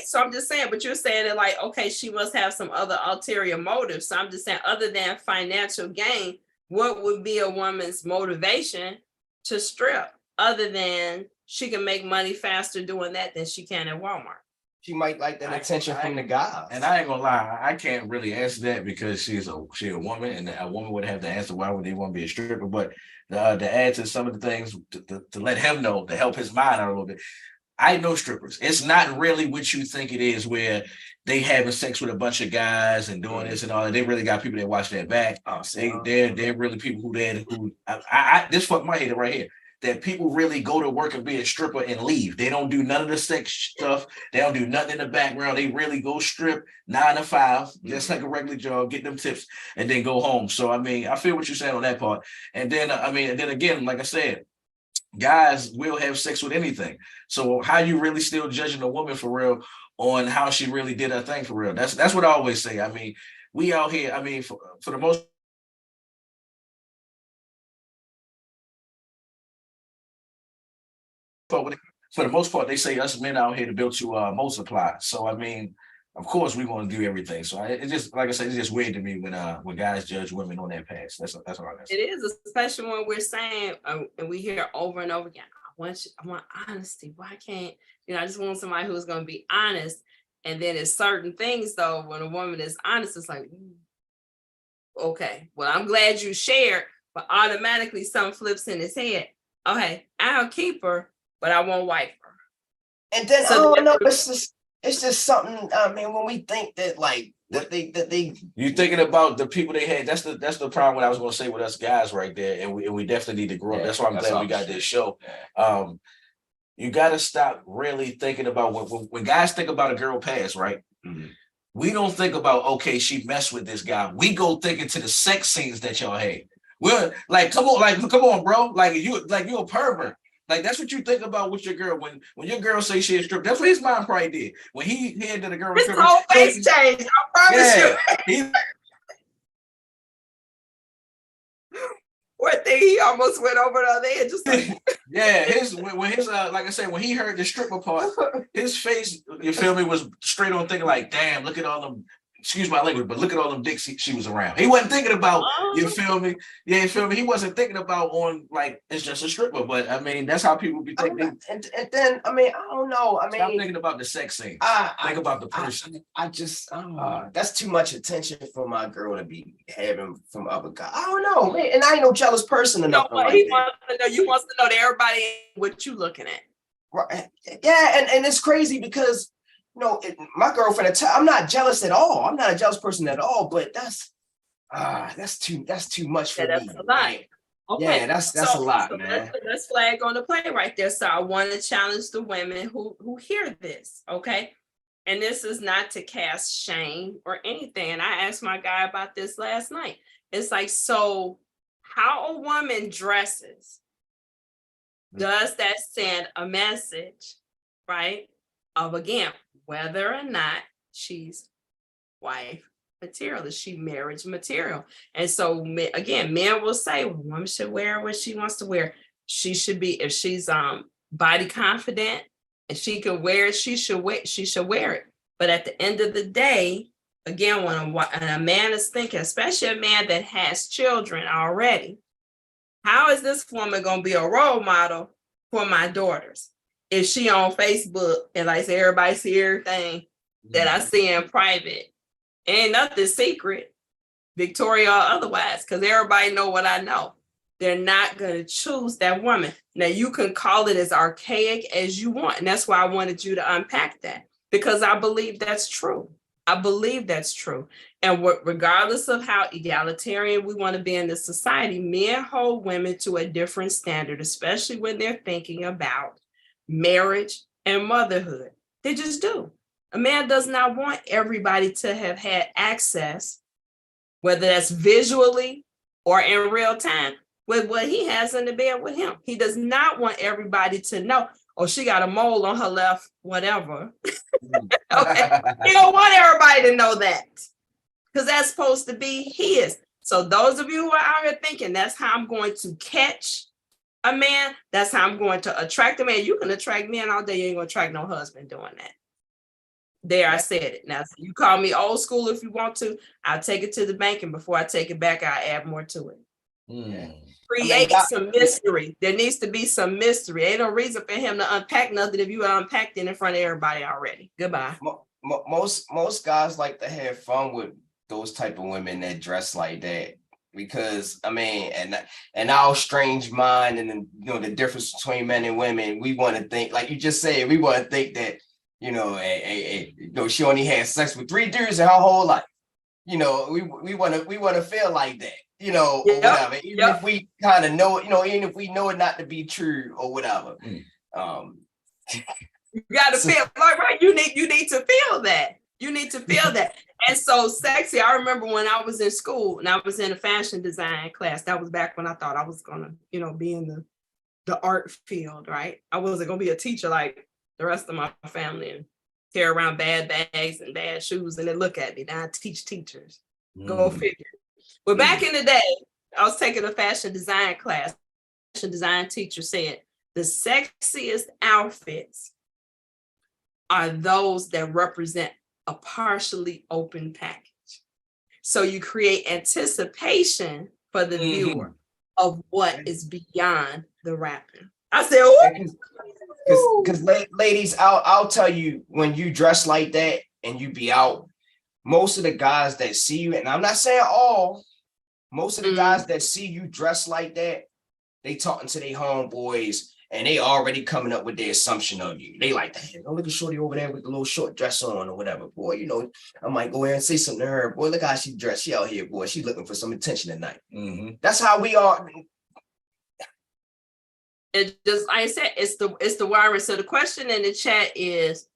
So I'm just saying, but you're saying that like, okay, she must have some other ulterior motives. So I'm just saying, other than financial gain, what would be a woman's motivation to strip other than she can make money faster doing that than she can at Walmart? She might like that attention from the guys. And I ain't gonna lie, I can't really answer that because she's a woman, and a woman would have to answer why would they want to be a stripper. But to add to some of the things to let him know, to help his mind out a little bit, I know strippers. It's not really what you think it is, where they having sex with a bunch of guys and doing this and all that. They really got people that watch their back. They're really people who this fucked my head right here. that people really go to work and be a stripper and leave. They don't do none of the sex stuff. They don't do nothing in the background. They really go strip 9 to 5, just like a regular job, get them tips, and then go home. So I mean, I feel what you're saying on that part. And then and then again, like I said, guys will have sex with anything. So how you really still judging a woman for real on how she really did her thing for real? That's what I always say. I mean, we out here, I mean, for the most part, they say us men out here to build to multiply. So I mean, of course we want to do everything. So it just, like I said, it's just weird to me when guys judge women on that path. That's all I got. It is, especially when we're saying, and we hear over and over again, I want honesty. Why can't, I just want somebody who's going to be honest. And then it's certain things though, when a woman is honest, it's like, okay, well, I'm glad you shared, but automatically something flips in his head. Okay, I'll keep her, but I won't wipe her. And then So I don't know, it's just something. I mean, when we think that like that they you thinking about the people they had. That's the problem. What I was going to say with us guys right there, and we definitely need to grow up. That's why I'm glad we got this show. You got to stop really thinking about when guys think about a girl past, right? Mhm. We don't think about, okay, she messed with this guy. We go thinking to the sex scenes that y'all had. We're like, come on, bro. Like you a pervert. Like that's what you think about with your girl. When your girl say she a strip, that's what his mom probably did. When he handed the girl, his whole face changed. I promise you. What thing, he almost went over the other end, just like yeah, when his like I said, when he heard the stripper part, his face, you feel me, was straight on thinking like, damn, look at all them, excuse my language, but look at all them dicks she was around. He wasn't thinking about, you feel me? Yeah, you feel me? He wasn't thinking about on like it's just a stripper, but I mean that's how people be thinking. And then I mean, I don't know. I mean, stop thinking about the sex scene. Think about the person. I just that's too much attention for my girl to be having from other guys. I don't know, man. And I ain't no jealous person enough. He wants to know. You wants to know that everybody what you looking at. Right. Yeah, and it's crazy because my girlfriend, I'm not jealous at all. I'm not a jealous person at all, but that's too much for me. That's a lot. Okay. Yeah, that's a lot, man. Let's flag on the play right there. So I want to challenge the women who hear this, okay? And this is not to cast shame or anything. And I asked my guy about this last night. It's like, so how a woman dresses, does that send a message, right? Of again, whether or not she's wife material, is she marriage material? And so again, men will say a woman should wear what she wants to wear. She should be, if she's body confident and she can wear it, she should wear it. But at the end of the day, again, when a man is thinking, especially a man that has children already, how is this woman going to be a role model for my daughters? If she on Facebook and like say everybody see everything that I see in private, ain't nothing secret, Victoria or otherwise, because everybody know what I know. They're not going to choose that woman. Now you can call it as archaic as you want. And that's why I wanted you to unpack that, because I believe that's true. I believe that's true. And regardless of how egalitarian we want to be in this society, men hold women to a different standard, especially when they're thinking about marriage and motherhood. They just do. A man does not want everybody to have had access, whether that's visually or in real time, with what he has in the bed with him. He does not want everybody to know, oh, she got a mole on her left, whatever. Okay. He don't want everybody to know that, because that's supposed to be his. So those of you who are out here thinking that's how I'm going to catch a man, that's how I'm going to attract a man. You can attract men all day. You ain't going to attract no husband doing that. There, I said it. Now, you call me old school if you want to. I'll take it to the bank, and before I take it back, I'll add more to it. Create some mystery. There needs to be some mystery. Ain't no reason for him to unpack nothing if you unpacked it in front of everybody already. Goodbye. Most guys like to have fun with those type of women that dress like that. Because I mean, and our strange mind, and then the difference between men and women, we want to think, like you just said, we want to think that she only had sex with 3 dudes in her whole life. We want to feel like that. you know, or Yep, whatever. Even yep. if we kind of know, you know, even if we know it not to be true or whatever. You gotta So- feel right. You need to feel that. You need to feel that. And so sexy. I remember when I was in school and I was in a fashion design class. That was back when I thought I was gonna, you know, be in the art field, right? I wasn't gonna be a teacher like the rest of my family and carry around bad bags and bad shoes and then look at me. Now I teach teachers. Go figure. But back in the day, I was taking a fashion design class. Fashion design teacher said the sexiest outfits are those that represent a partially open package. So you create anticipation for the viewer of what is beyond the wrapping. I said, oh, because ladies, I'll tell you, when you dress like that and you be out, most of the guys that see you, and I'm not saying all, most of the guys that see you dressed like that, they talking to their homeboys and they already coming up with their assumption of you. They like, oh, look at Shorty over there with the little short dress on or whatever. Boy, you know, I might go in and say something to her. Boy, look how she dressed. She out here, boy. She looking for some attention tonight. That's how we are. It just, like I said, it's the wiring. So the question in the chat is,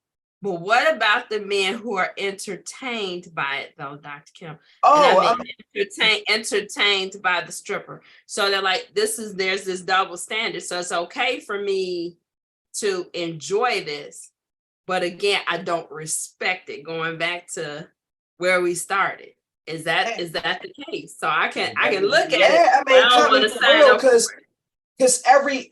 but what about the men who are entertained by it, though, Dr. Kim? Oh, and I mean, entertained by the stripper. So they're like, there's this double standard. So it's okay for me to enjoy this, but again, I don't respect it. Going back to where we started, is that the case? So I can look at it. I mean, I don't want to sign up for it. Because every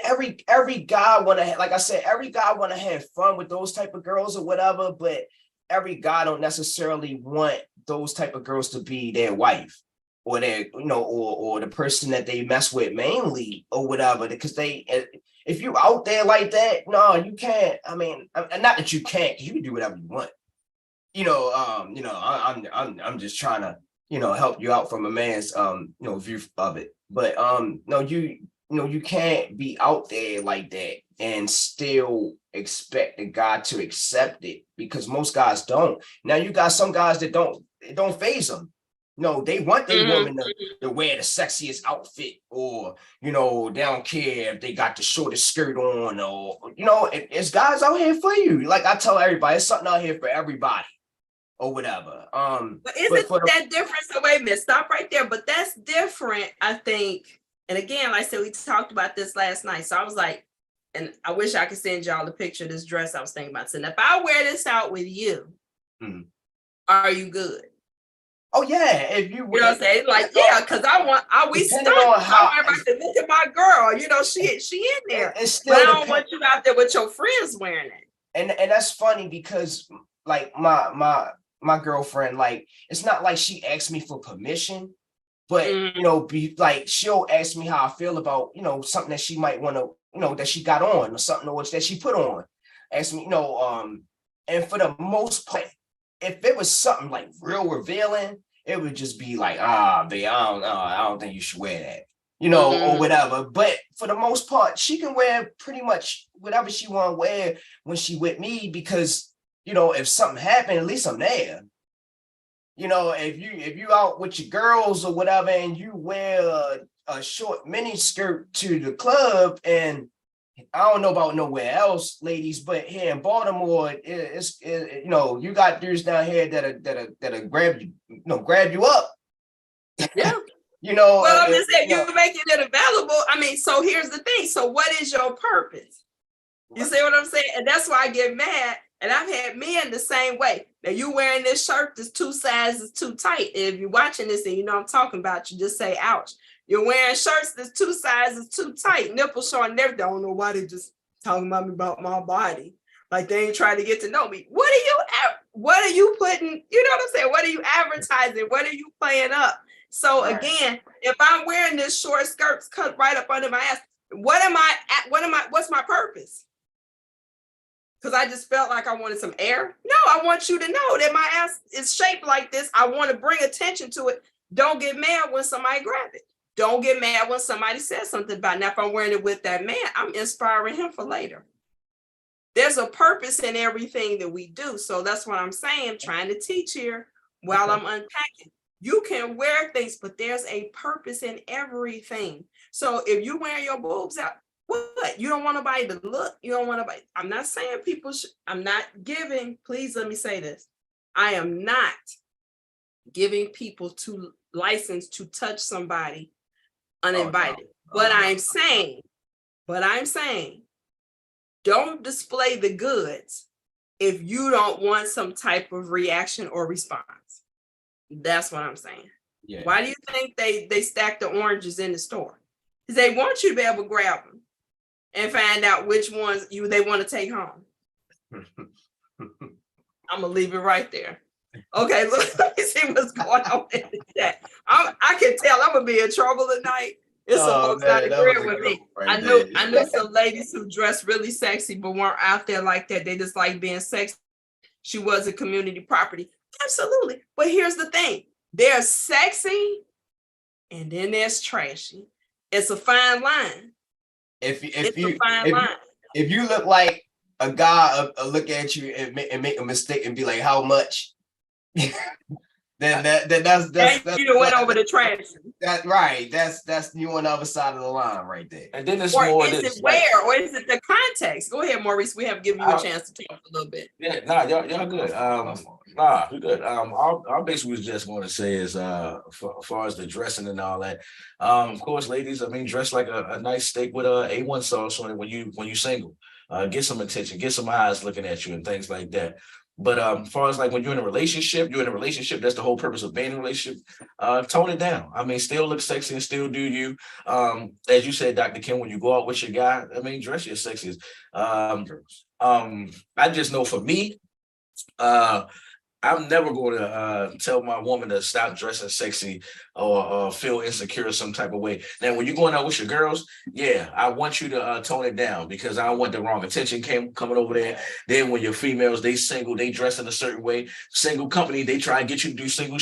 guy want to, like I said, every guy want to have fun with those type of girls or whatever, but every guy don't necessarily want those type of girls to be their wife or their, you know, or the person that they mess with mainly or whatever. Because if you out there like that, no, you can't. I mean, not that you can't, because you can do whatever you want. I'm just trying to, help you out from a man's view of it. But no, you can't be out there like that and still expect a guy to accept it, because most guys don't. Now you got some guys that it don't faze them. No, they want their woman to wear the sexiest outfit, or they don't care if they got the shortest skirt on, or it's guys out here for you. Like I tell everybody, it's something out here for everybody, or whatever. But isn't that different? So wait a minute, stop right there. But that's different, I think. And again, like I said, we talked about this last night. So I was like, and I wish I could send y'all the picture of this dress I was thinking about. So if I wear this out with you, are you good? Oh yeah, if you know what I'm saying? Like, yeah, because we stuck. I want to look at my girl, she in there. But I don't want you out there with your friends wearing it. And that's funny, because like my girlfriend, like, it's not like she asked me for permission. But she'll ask me how I feel about something that she might want to that she got on, or something that she put on. Ask me, and for the most part, if it was something like real revealing, it would just be like, babe, I don't think you should wear that, or whatever. But for the most part, she can wear pretty much whatever she want to wear when she with me, because if something happened, at least I'm there. If you out with your girls or whatever, and you wear a short mini skirt to the club, and I don't know about nowhere else, ladies, but here in Baltimore, it's you got dudes down here that'll grab you up. Yeah. Well, I'm just saying, you're making it available. I mean, so here's the thing. So what is your purpose? You see what I'm saying? And that's why I get mad. And I've had men the same way. Now you wearing this shirt that's 2 sizes too tight. And if you're watching this and I'm talking about, you just say, ouch. You're wearing shirts that's 2 sizes too tight, nipples showing. Never don't know why they just talking about me about my body. Like they ain't trying to get to know me. What are you putting, you know what I'm saying? What are you advertising? What are you playing up? So again, if I'm wearing this short skirts cut right up under my ass, what's my purpose? Because I just felt like I wanted some air. No, I want you to know that my ass is shaped like this. I want to bring attention to it. Don't get mad when somebody grab it. Don't get mad when somebody says something about it. Now, if I'm wearing it with that man, I'm inspiring him for later. There's a purpose in everything that we do. So that's what I'm saying, trying to teach here while I'm unpacking. You can wear things, but there's a purpose in everything. So if you wear your boobs out, what? You don't want nobody to look. You don't want nobody. I'm not saying people I'm not giving, please let me say this. I am not giving people to license to touch somebody uninvited. But I'm saying, don't display the goods if you don't want some type of reaction or response. That's what I'm saying. Yeah. Why do you think they stack the oranges in the store? Because they want you to be able to grab them and find out which ones they want to take home. I'm gonna leave it right there. Okay, look, let me see what's going on in the chat. I can tell I'm gonna be in trouble tonight. It's some folks that agree with me. I know some ladies who dress really sexy but weren't out there like that. They just like being sexy. She was a community property. Absolutely. But here's the thing. There's sexy and then there's trashy. It's a fine line. If you look like a guy look at you and make a mistake and be like, how much? then that's you went over the trash. That right. That's you on the other side of the line right there. And then it's or more is this, it where, or is it the context? Go ahead, Maurice. We have given you a chance to talk a little bit. Yeah, nah, y'all good. Nah, we good. All basically was just going to say is for as far as the dressing and all that. Of course, ladies, I mean, dress like a nice steak with a A1 sauce on it when you single. Get some attention, get some eyes looking at you and things like that. But as far as like when you're in a relationship, that's the whole purpose of being in a relationship. Tone it down. I mean, still look sexy and still do you. As you said, Dr. Kim, when you go out with your guy, I mean, dress your sexiest. I just know for me, I'm never going to tell my woman to stop dressing sexy or feel insecure some type of way. Now, when you're going out with your girls, yeah, I want you to tone it down because I don't want the wrong attention coming over there. Then when you're females, they single, they dress in a certain way. Single company, they try and get you to do single.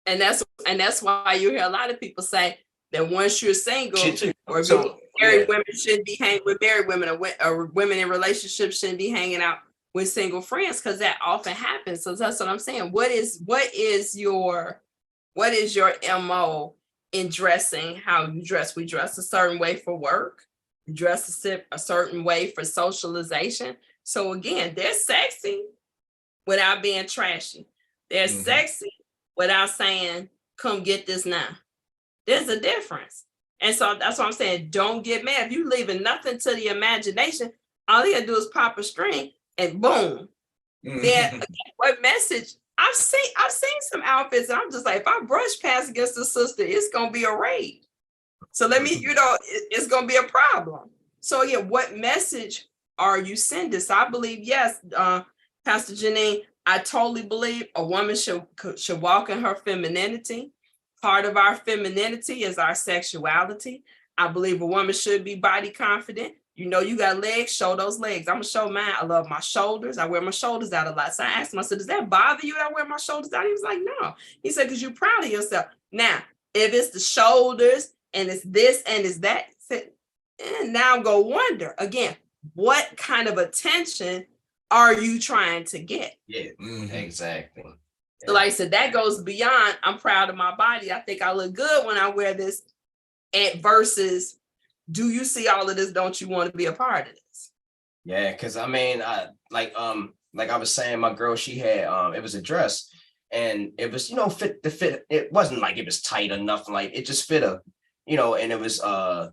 And that's why you hear a lot of people say that once you're single or married women shouldn't be hanging with married women or women in relationships shouldn't be hanging out with single friends, because that often happens. So that's what I'm saying. What is your MO in dressing? How you dress? We dress a certain way for work. We dress a certain way for socialization. So again, they're sexy without being trashy. They're sexy without saying, "Come get this now." There's a difference. And so that's what I'm saying. Don't get mad. If you leaving nothing to the imagination, all you gotta do is pop a string and boom. Then what message? I've seen some outfits and I'm just like, if I brush past against the sister, it's gonna be a raid. So let me, it's gonna be a problem. So yeah, what message are you sending? So I believe, yes, Pastor Janine, I totally believe a woman should walk in her femininity. Part of our femininity is our sexuality. I believe a woman should be body confident. You know, you got legs, show those legs. I'm gonna show mine. I love my shoulders. I wear my shoulders out a lot. So I asked him, I said, does that bother you that I wear my shoulders out? He was like, no. He said, because you're proud of yourself. Now, if it's the shoulders and it's this and it's that, and now I'm gonna wonder again, what kind of attention are you trying to get? Yeah, exactly. So like I said, that goes beyond, I'm proud of my body. I think I look good when I wear this, and versus, do you see all of this? Don't you want to be a part of this? Yeah, because I mean, like I was saying, my girl, she had it was a dress and it was, fit. It wasn't like it was tight or nothing, like it just fit her, and it was thigh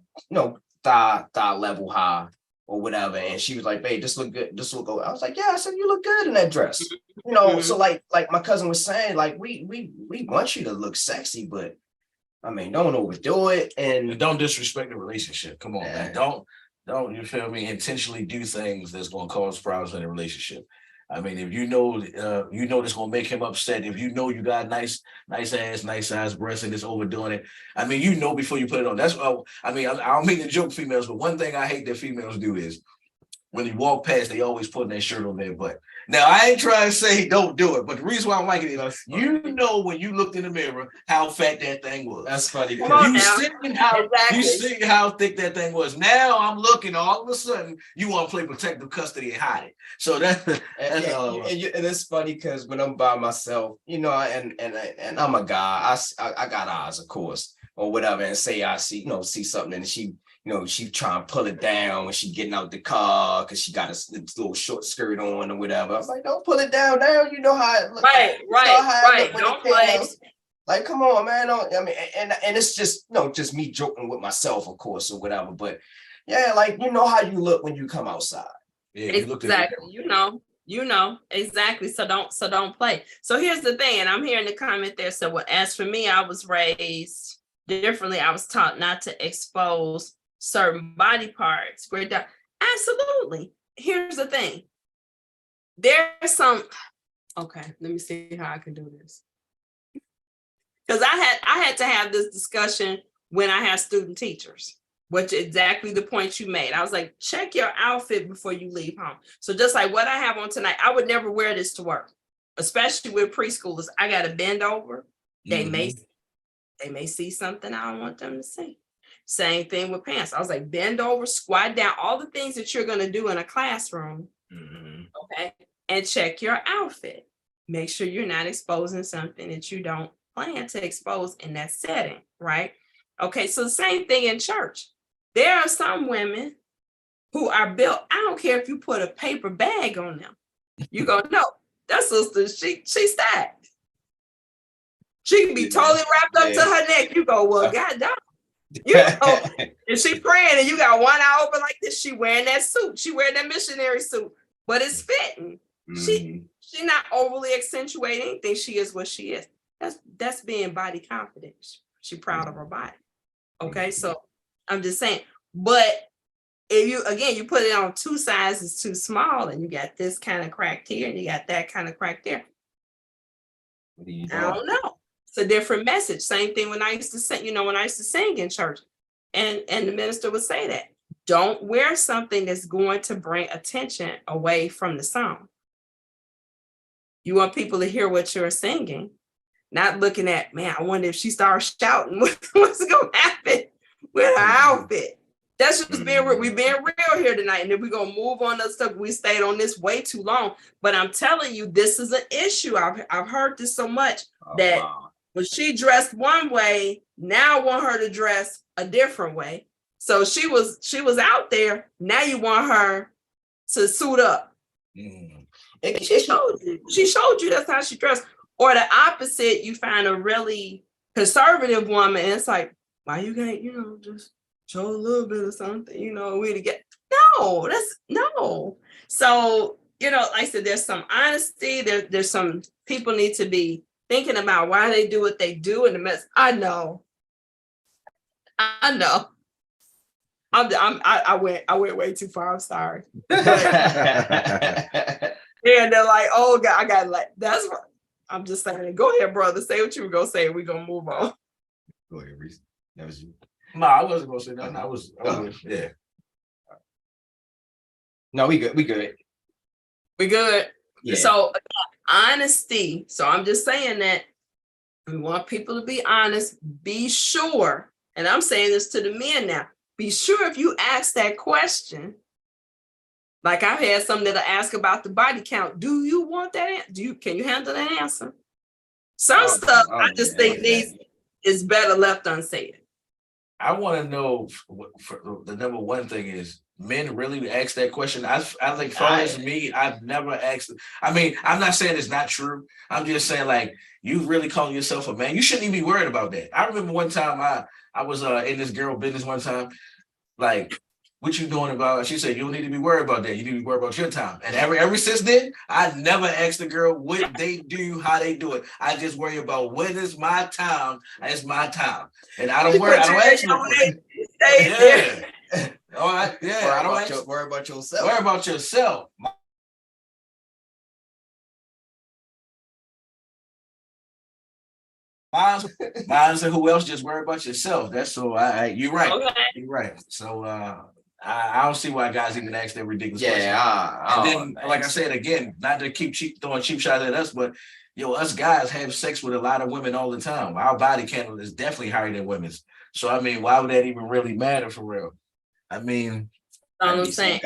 level high or whatever. And she was like, babe, this look good, this look good. I was like, yeah, I said, you look good in that dress. So like my cousin was saying, like we want you to look sexy, but I mean, don't overdo it and don't disrespect the relationship. Come on, man. Don't you feel me? Intentionally do things that's going to cause problems in a relationship. I mean, if you know that's going to make him upset. If you know you got nice ass, nice size breasts, and it's overdoing it. I mean, before you put it on. That's what I don't mean to joke females, but one thing I hate that females do is when you walk past, they always putting their shirt on their butt. Now I ain't trying to say don't do it, but the reason why I'm like it is, you know, when you looked in the mirror, how fat that thing was. That's funny. Come on You now. seen how Exactly. you see how thick that thing was. Now I'm looking, all of a sudden you want to play protective custody and hide it. So that's all. And it's funny because when I'm by myself, you know, and I'm a guy, I got eyes, of course, or whatever, and say I see, you know, see something and she, you know, she trying to pull it down when she getting out the car because she got a little short skirt on or whatever. I was like, don't pull it down now. You know how it looks. Right, You know how it right. look when Don't it play. pans. Like, come on, man. I mean, and it's just, you know, just me joking with myself, of course, or whatever. But yeah, like, you know how you look when you come outside. Yeah, you looked at Exactly. You know, exactly. So don't play. So here's the thing, and I'm hearing the comment there. So as for me, I was raised differently. I was taught not to expose certain body parts. Great. Absolutely. Here's the thing. There's some, okay, let me see how I can do this. Because I had to have this discussion when I had student teachers, which exactly the point you made. I was like, check your outfit before you leave home. So just like what I have on tonight, I would never wear this to work, especially with preschoolers. I got to bend over. They may see something I don't want them to see. Same thing with pants. I was like, bend over, squat down, all the things that you're going to do in a classroom. Okay. And check your outfit. Make sure you're not exposing something that you don't plan to expose in that setting. Right. Okay. So the same thing in church. There are some women who are built. I don't care if you put a paper bag on them. You go, no, that sister, she stacked. She can be totally wrapped up to her neck. You go, well, God damn. You know, and she praying and you got one eye open like this. She wearing that suit. She wearing that missionary suit, but it's fitting. She not overly accentuating anything. She is what she is. That's being body confident. She proud of her body. Okay, so I'm just saying. But if you put it on two sizes too small, and you got this kind of cracked here, and you got that kind of cracked there. I don't know. It's a different message. Same thing when I used to sing, when I used to sing in church, and the minister would say that. Don't wear something that's going to bring attention away from the song. You want people to hear what you're singing, not looking at, man, I wonder if she starts shouting, what's going to happen with her outfit. That's just being real. We're being real here tonight. And then we're going to move on to stuff. We stayed on this way too long. But I'm telling you, this is an issue. I've heard this so much that when she dressed one way, now I want her to dress a different way. So she was out there. Now you want her to suit up. She showed you that's how she dressed. Or the opposite, you find a really conservative woman, and it's like, why you can't, just show a little bit of something, we to get. No, no. So, like I said, there's some honesty. There's some people need to be thinking about why they do what they do in the mess. I know. I went way too far. I'm sorry. Yeah, they're like, oh God, I got that's right. I'm just saying, go ahead, brother. Say what you were gonna say. We're gonna move on. Go ahead, Reese. That was you. No, I wasn't gonna say nothing. I was yeah. No, we good. We good. Yeah. So honesty. So I'm just saying that we want people to be honest. Be sure, and I'm saying this to the men now. Be sure if you ask that question. Like I've had some that ask about the body count. Do you want that? Can you handle that answer? Some stuff I just think is better left unsaid. I want to know for the number one thing is men really ask that question. I think far as me, I've never asked. I mean, I'm not saying it's not true. I'm just saying like you really calling yourself a man. You shouldn't even be worried about that. I remember one time I was in this girl business one time, like. What you doing about it? She said, you don't need to be worried about that. You need to be worried about your time. And ever since then, I never asked the girl what they do, how they do it. I just worry about when is my time. It's my time. And I don't worry. I don't ask no question. Yeah. All right. Yeah. I don't worry about yourself. Worry about yourself. Mine said, who else? Just worry about yourself. That's so. You're right. Okay. You're right. So I don't see why guys even ask that ridiculous question. Yeah. And then, like I said again, not to keep throwing cheap shots at us, but us guys have sex with a lot of women all the time. Our body count is definitely higher than women's. So I mean, why would that even really matter for real? I mean, I'm saying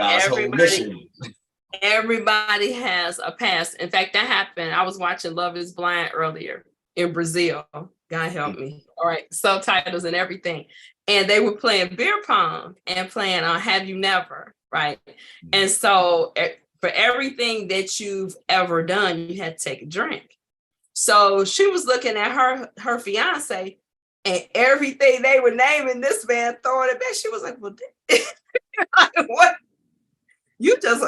everybody has a past. In fact, that happened. I was watching Love is Blind earlier in Brazil. God help me. All right, subtitles and everything. And they were playing beer pong and playing on Have You Never, right? And so for everything that you've ever done, you had to take a drink. So she was looking at her fiance, and everything they were naming this man throwing it back. She was like, well, what? You just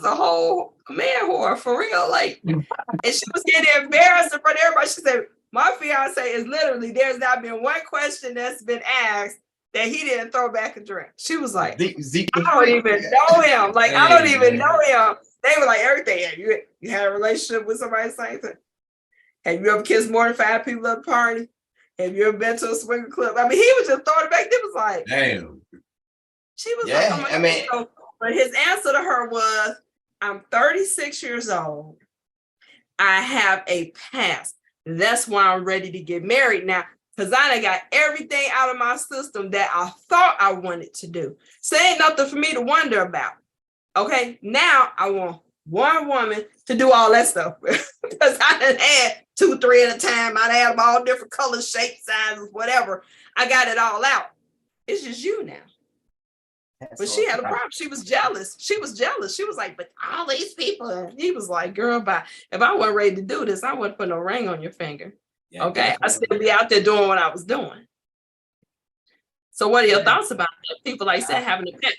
a whole man whore for real. Like, and she was getting embarrassed in front of everybody. She said, my fiance is literally, there's not been one question that's been asked that he didn't throw back a drink. She was like, I don't even know him. Like, I don't even know him. They were like, everything. You had a relationship with somebody saying that? Have you ever kissed more than 5 people at a party? Have you ever been to a swinger club? I mean, he was just throwing it back. It was like, damn. She was like, oh my God. But his answer to her was, I'm 36 years old. I have a past. That's why I'm ready to get married now. Because I done got everything out of my system that I thought I wanted to do. So ain't nothing for me to wonder about. Okay, now I want one woman to do all that stuff. Because I done had 2, 3 at a time. I done had them all different colors, shapes, sizes, whatever. I got it all out. It's just you now. But she had a problem. She was jealous. She was like, but all these people. And he was like, girl, if I wasn't ready to do this, I wouldn't put no ring on your finger. Yeah, okay. Definitely. I still be out there doing what I was doing. So what are your thoughts about that? People like said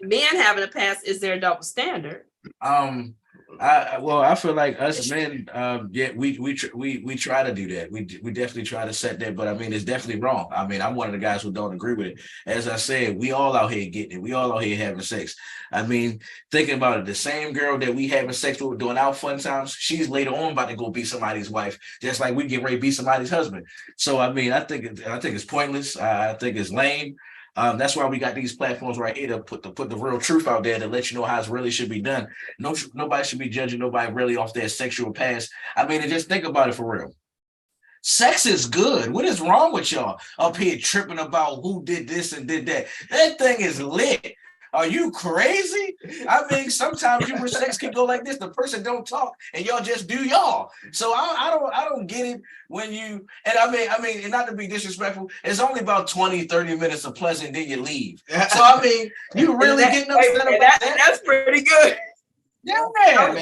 men having a past, is there a double standard? I feel like us men, we try to do that. We definitely try to set that, but I mean, it's definitely wrong. I mean, I'm one of the guys who don't agree with it. As I said, we all out here getting it. We all out here having sex. I mean, thinking about it, the same girl that we having sex with during our fun times, she's later on about to go be somebody's wife, just like we get ready to be somebody's husband. So I mean, I think it's pointless. I think it's lame. That's why we got these platforms right here to put the real truth out there to let you know how it really should be done. Nobody should be judging nobody really off their sexual past. I mean, and just think about it for real. Sex is good. What is wrong with y'all up here tripping about who did this and did that? That thing is lit. Are you crazy? I mean, sometimes your sex can go like this. The person don't talk and y'all just do y'all. So I don't get it when you, and I mean, and not to be disrespectful, it's only about 20, 30 minutes of pleasant, then you leave. So I mean, you really getting upset about that? That's pretty good. Yeah, man.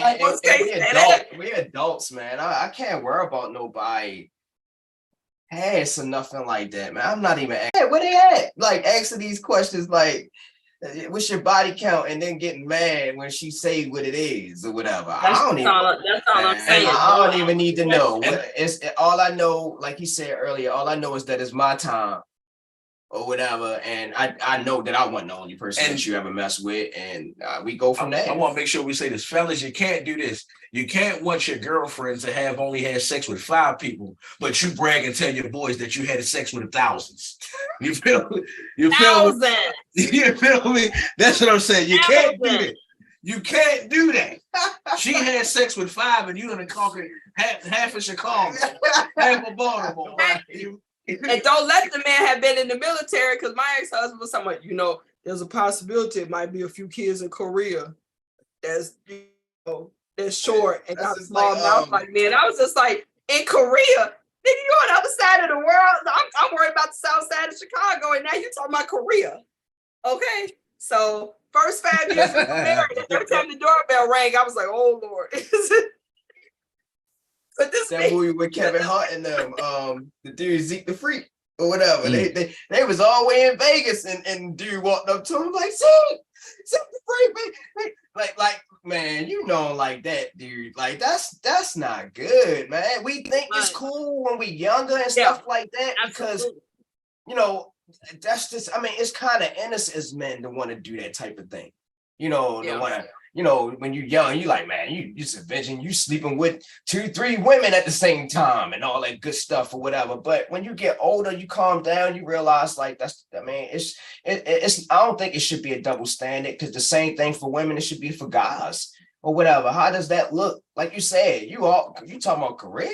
We adults, man. I can't worry about nobody past or nothing like that, man. I'm not even where they at? Like asking these questions like, what's your body count, and then getting mad when she say what it is or whatever. That's all I'm saying. I don't even need to know. It's all I know, like he said earlier, all I know is that it's my time or whatever, and I know that I wasn't the only person that you ever mess with, and we go from there. I want to make sure we say this, fellas. You can't do this. You can't want your girlfriend to have only had sex with 5 people, but you brag and tell your boys that you had sex with thousands. You feel me? You feel me? That's what I'm saying. You can't do that. You can't do that. She had sex with 5, and you done conquered half of Chicago, half of Baltimore. And don't let the man have been in the military, because my ex-husband was somewhat, there's a possibility it might be a few kids in Korea that's short and got a small mouth like me. And I was just like, in Korea, nigga, you on the other side of the world. I'm worried about the south side of Chicago, and now you talking about Korea. Okay, so first 5 years we were married, every time the doorbell rang, I was like, oh Lord. But that movie with Kevin Hart and them, the dude Zeke the Freak or whatever. They was all the way in Vegas, and dude walked up to him like, Zeke the Freak, like man, like that, dude. Like that's not good, man. We think it's cool when we younger and stuff like that because that's just. I mean, it's kind of innocent as men to want to do that type of thing. To want to. you know, when you're young, you like, man, you just envision you sleeping with 2, 3 women at the same time and all that good stuff or whatever. But when you get older, you calm down, you realize like it's I don't think it should be a double standard, because the same thing for women, it should be for guys or whatever. How does that look? Like you said, you talking about career?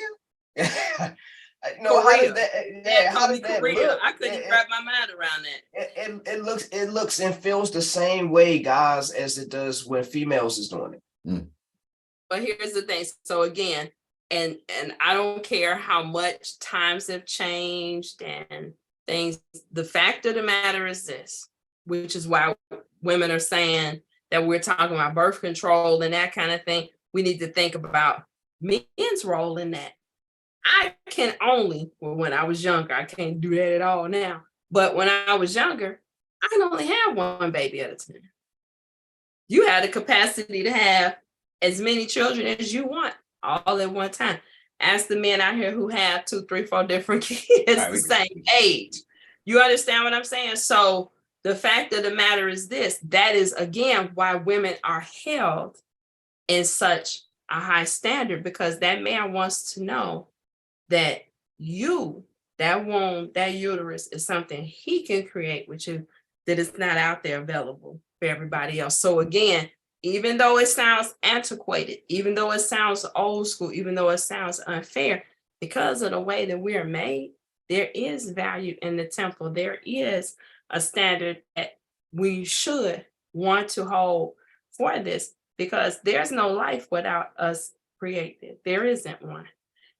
No, how does that? Yeah, how does that look? I couldn't wrap my mind around that. It looks and feels the same way, guys, as it does when females is doing it. But here's the thing. So again, and I don't care how much times have changed and things. The fact of the matter is this, which is why women are saying that we're talking about birth control and that kind of thing. We need to think about men's role in that. I can only, well, when I was younger, I can't do that at all now. But when I was younger, I can only have one baby at a time. You had the capacity to have as many children as you want all at one time. Ask the men out here who have 2, 3, 4 different kids the same age. You understand what I'm saying? So the fact of the matter is this, that is again why women are held in such a high standard, because that man wants to know that that womb, that uterus is something he can create with you, that is not out there available for everybody else. So again, even though it sounds antiquated, even though it sounds old school, even though it sounds unfair, because of the way that we are made, there is value in the temple. There is a standard that we should want to hold for this, because there's no life without us created. There isn't one.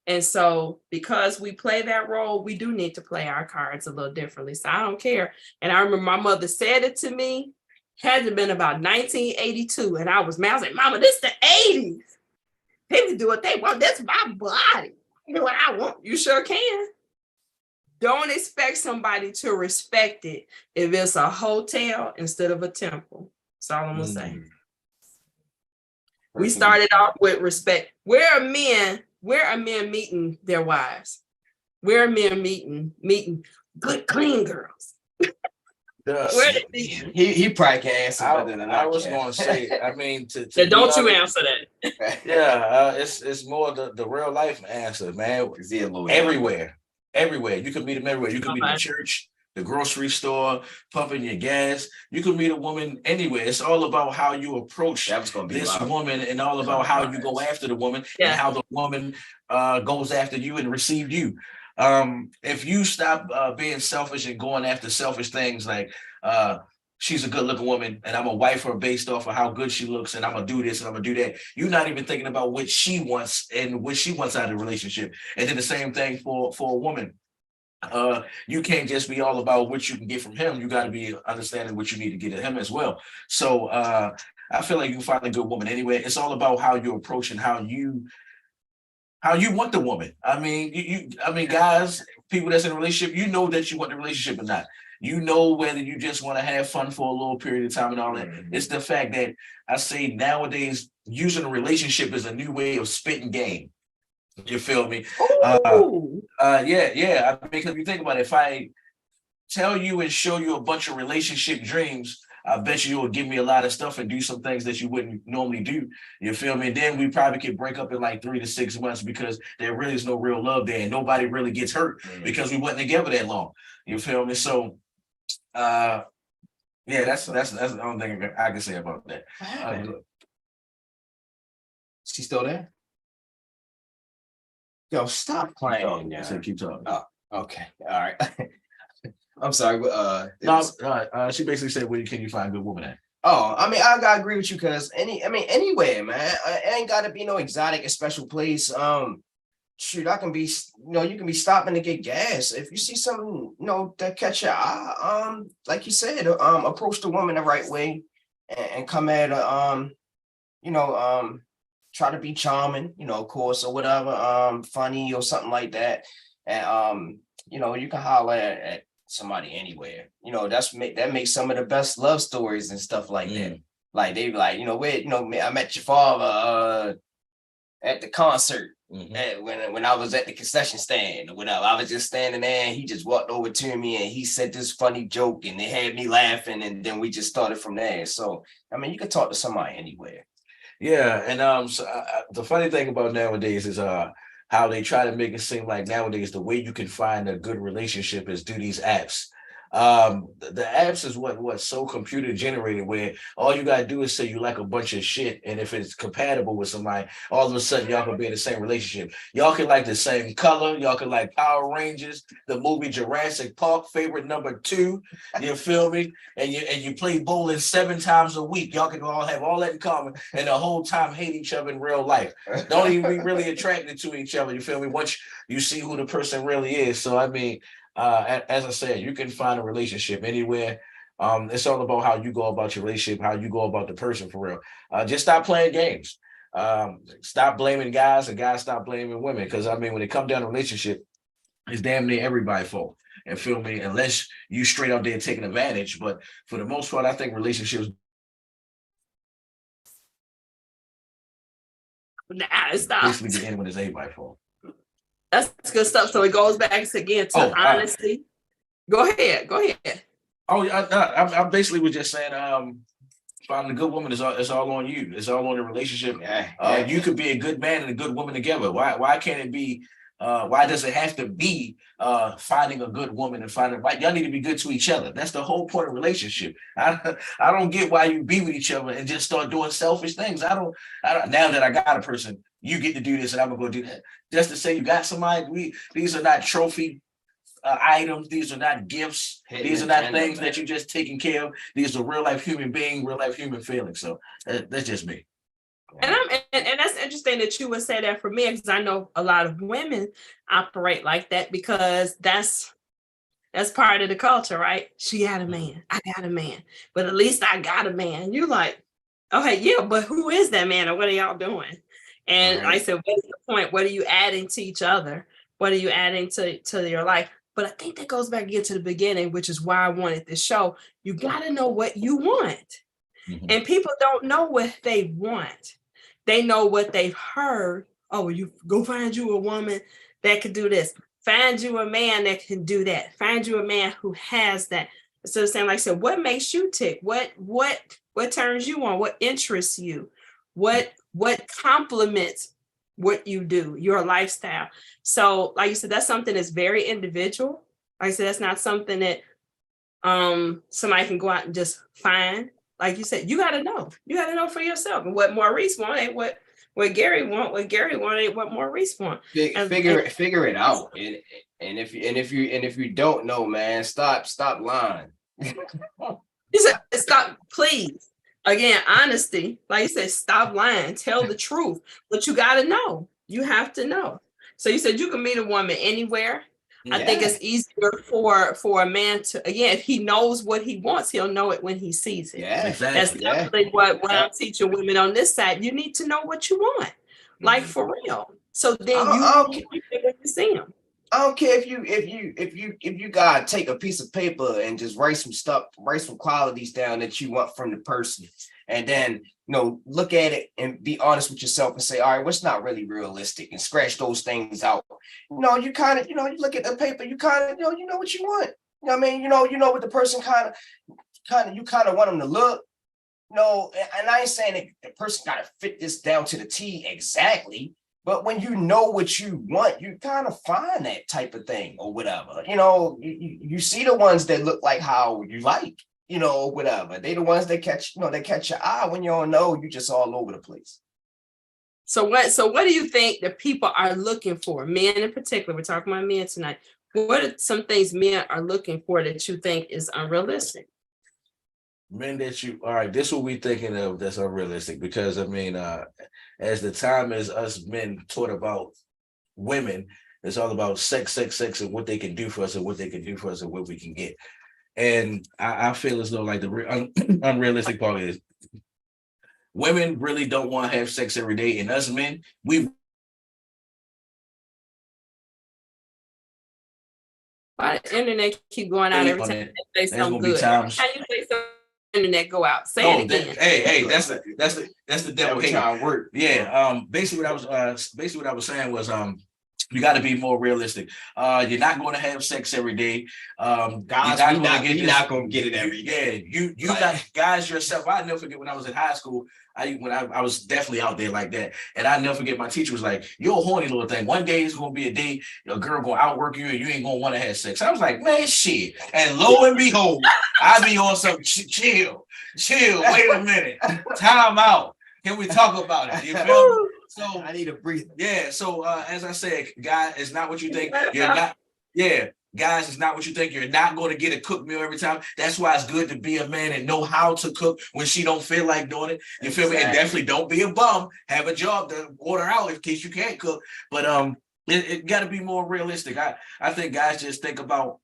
And so because we play that role, we do need to play our cards a little differently. So I don't care. And I remember my mother said it to me, had to been about 1982. And I was mad. I was like, Mama, this the 80s. People do what they want. That's my body. You know what I want. You sure can. Don't expect somebody to respect it if it's a hotel instead of a temple. That's all I'm going to say. We started off with respect. Where are men meeting their wives? Where are men meeting good, clean girls? Where did he probably can answer better than I was going to say. I mean, don't you answer that? Yeah, it's more the real life answer, man. Everywhere. You can meet them everywhere. You can meet them in church, the grocery store, pumping your gas. You can meet a woman anywhere. It's all about how you approach this woman, and all about how you go after the woman, and how the woman goes after you and received you. If you stop being selfish and going after selfish things like she's a good looking woman and I'm gonna wife her based off of how good she looks, and I'm gonna do this and I'm gonna do that, you're not even thinking about what she wants and what she wants out of the relationship. And then the same thing for a woman. You can't just be all about what you can get from him. You got to be understanding what you need to get at him as well. So I feel like you can find a good woman anyway. It's all about how you approach and how you want the woman. I mean, guys, people that's in a relationship, you know that you want the relationship or not. You know whether you just want to have fun for a little period of time and all that. It's the fact that I say nowadays using a relationship is a new way of spitting game. You feel me? Yeah. I mean, because you think about it, if I tell you and show you a bunch of relationship dreams, I bet you will give me a lot of stuff and do some things that you wouldn't normally do. You feel me? And then we probably could break up in like 3 to 6 months, because there really is no real love there and nobody really gets hurt because we wasn't together that long. You feel me? So that's the only thing I can say about that. She still there? Yo, stop playing. So keep talking. Oh, okay. All right. I'm sorry. She basically said, where can you find a good woman at? Oh, I mean, I gotta agree with you, because anywhere, man. It ain't gotta be no exotic or special place. Shoot, I can be, you can be stopping to get gas. If you see something, that catch your eye, like you said, approach the woman the right way and come at her, try to be charming, of course, or whatever, funny or something like that. And, you can holler at somebody anywhere. That makes some of the best love stories and stuff like that. Like they be like, I met your father at the concert when I was at the concession stand or whatever. I was just standing there and he just walked over to me and he said this funny joke and it had me laughing, and then we just started from there. So, I mean, you can talk to somebody anywhere. Yeah, and so, the funny thing about nowadays is how they try to make it seem like nowadays the way you can find a good relationship is do these apps. The apps is what's so computer generated where all you gotta do is say you like a bunch of shit, and if it's compatible with somebody, all of a sudden y'all can be in the same relationship. Y'all can like the same color, y'all can like Power Rangers, the movie Jurassic Park, favorite number 2. You feel me? And you play bowling 7 times a week. Y'all can all have all that in common, and the whole time hate each other in real life. Don't even be really attracted to each other. You feel me? Once you see who the person really is. So I mean, as I said, you can find a relationship anywhere. It's all about how you go about your relationship, how you go about the person for real. Just stop playing games. Stop blaming guys, and guys stop blaming women. Because I mean, when it comes down to relationship, it's damn near everybody's fault. And feel me, unless you straight out there taking advantage. But for the most part, I think relationships Nah, stop. basically the end when it's everybody's fault. That's good stuff. So it goes back again to honesty. Go ahead. Oh, I basically was just saying, finding a good woman is all on you. It's all on the relationship. You could be a good man and a good woman together. Why can't it be? Why does it have to be finding a good woman and finding right? Y'all need to be good to each other. That's the whole point of relationship. I don't get why you be with each other and just start doing selfish things. I don't. Now that I got a person, you get to do this and I'm gonna go do that. Just to say you got somebody. These are not trophy items. These are not gifts. These are not things that you're just taking care of. These are real life human being, real life human feelings. So that's just me. And that's interesting that you would say that for me, because I know a lot of women operate like that because that's part of the culture, right? She got a man, I got a man, but at least I got a man. You like, okay, yeah, but who is that man, or what are y'all doing? And Right. I said, what is the point? What are you adding to each other? What are you adding to your life? But I think that goes back again to the beginning, which is why I wanted this show. You got to know what you want. Mhm. And people don't know what they want. They know what they've heard. Oh, well, you go find you a woman that can do this. Find you a man that can do that. Find you a man who has that. So saying, like I said, what makes you tick? What turns you on? What interests you? What complements what you do, your lifestyle? So, like you said, that's something that's very individual. Like I said, that's not something that somebody can go out and just find. Like you said, you got to know. You got to know for yourself. And what Maurice want ain't what Gary want. What Gary want ain't what Maurice want. Figure it out. And if you don't know, man, stop lying. He said, stop, please. Again, honesty. Like you said, stop lying. Tell the truth. But you got to know. You have to know. So you said you can meet a woman anywhere. I think it's easier for a man to, again, if he knows what he wants, he'll know it when he sees it. Yeah, Exactly. That's definitely what I'm teaching women on this side. You need to know what you want, like for real. So then you when you see them. I don't care if you gotta take a piece of paper and just write some qualities down that you want from the person, and then look at it and be honest with yourself and say, all right, what's not really realistic, and scratch those things out. You kind of you look at the paper, you kind of you know what you want. You know what I mean? You know what the person kind of want them to look. And I ain't saying that the person gotta fit this down to the T exactly. But when you know what you want, you kind of find that type of thing or whatever. You see the ones that look like how you like, whatever. They the ones that catch your eye. When you don't know, you just all over the place. So what do you think the people are looking for? Men in particular, we're talking about men tonight. What are some things men are looking for that you think is unrealistic? Men all right, this is what we thinking of that's unrealistic, because I mean, as the time as us men taught about women, it's all about sex, and what they can do for us and what they can do for us and what we can get. And I feel as though like the unrealistic part is women really don't want to have sex every day, and us men, we Why the internet keep going out every time they say something good? How you say something? Internet go out. Say it again. Hey, that's the devil trying to work. Yeah. Basically what I was saying was You got to be more realistic. You're not going to have sex every day. Guys, you're we not, gonna we this- not gonna get it every day. Yeah, you Like- got guys yourself. I never forget when I was in high school. I was definitely out there like that, and I never forget my teacher was like, "You're a horny little thing. One day it's gonna be a day a girl gonna outwork you, and you ain't gonna want to have sex." I was like, "Man, shit!" And lo and behold, I be on some chill. Wait a minute, time out. Can we talk about it? You feel me? So I need a breather. yeah, so as I said, guys, it's not what you think. You're not. Yeah, guys, it's not what you think. You're not going to get a cooked meal every time. That's why it's good to be a man and know how to cook when she don't feel like doing it. You feel me? And definitely don't be a bum. Have a job to order out in case you can't cook. But it got to be more realistic. I think guys just think about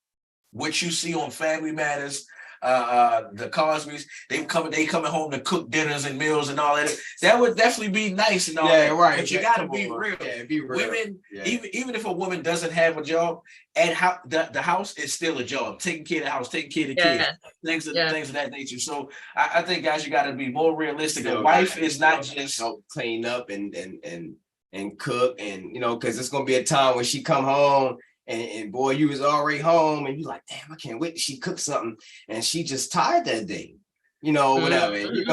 what you see on Family Matters. The Cosby's, they coming home to cook dinners and meals and all that. That would definitely be nice and all that. Right. But you gotta be real. Yeah, be real. Women, Yeah. even if a woman doesn't have a job, and how the house is still a job, taking care of the house, taking care of the kids, things of that nature. So I think guys, you gotta be more realistic. A wife is not just help clean up and cook, and because it's gonna be a time when she come home. And boy, you was already home, and you like, damn, I can't wait till she cook something, and she just tired that day, whatever. And, you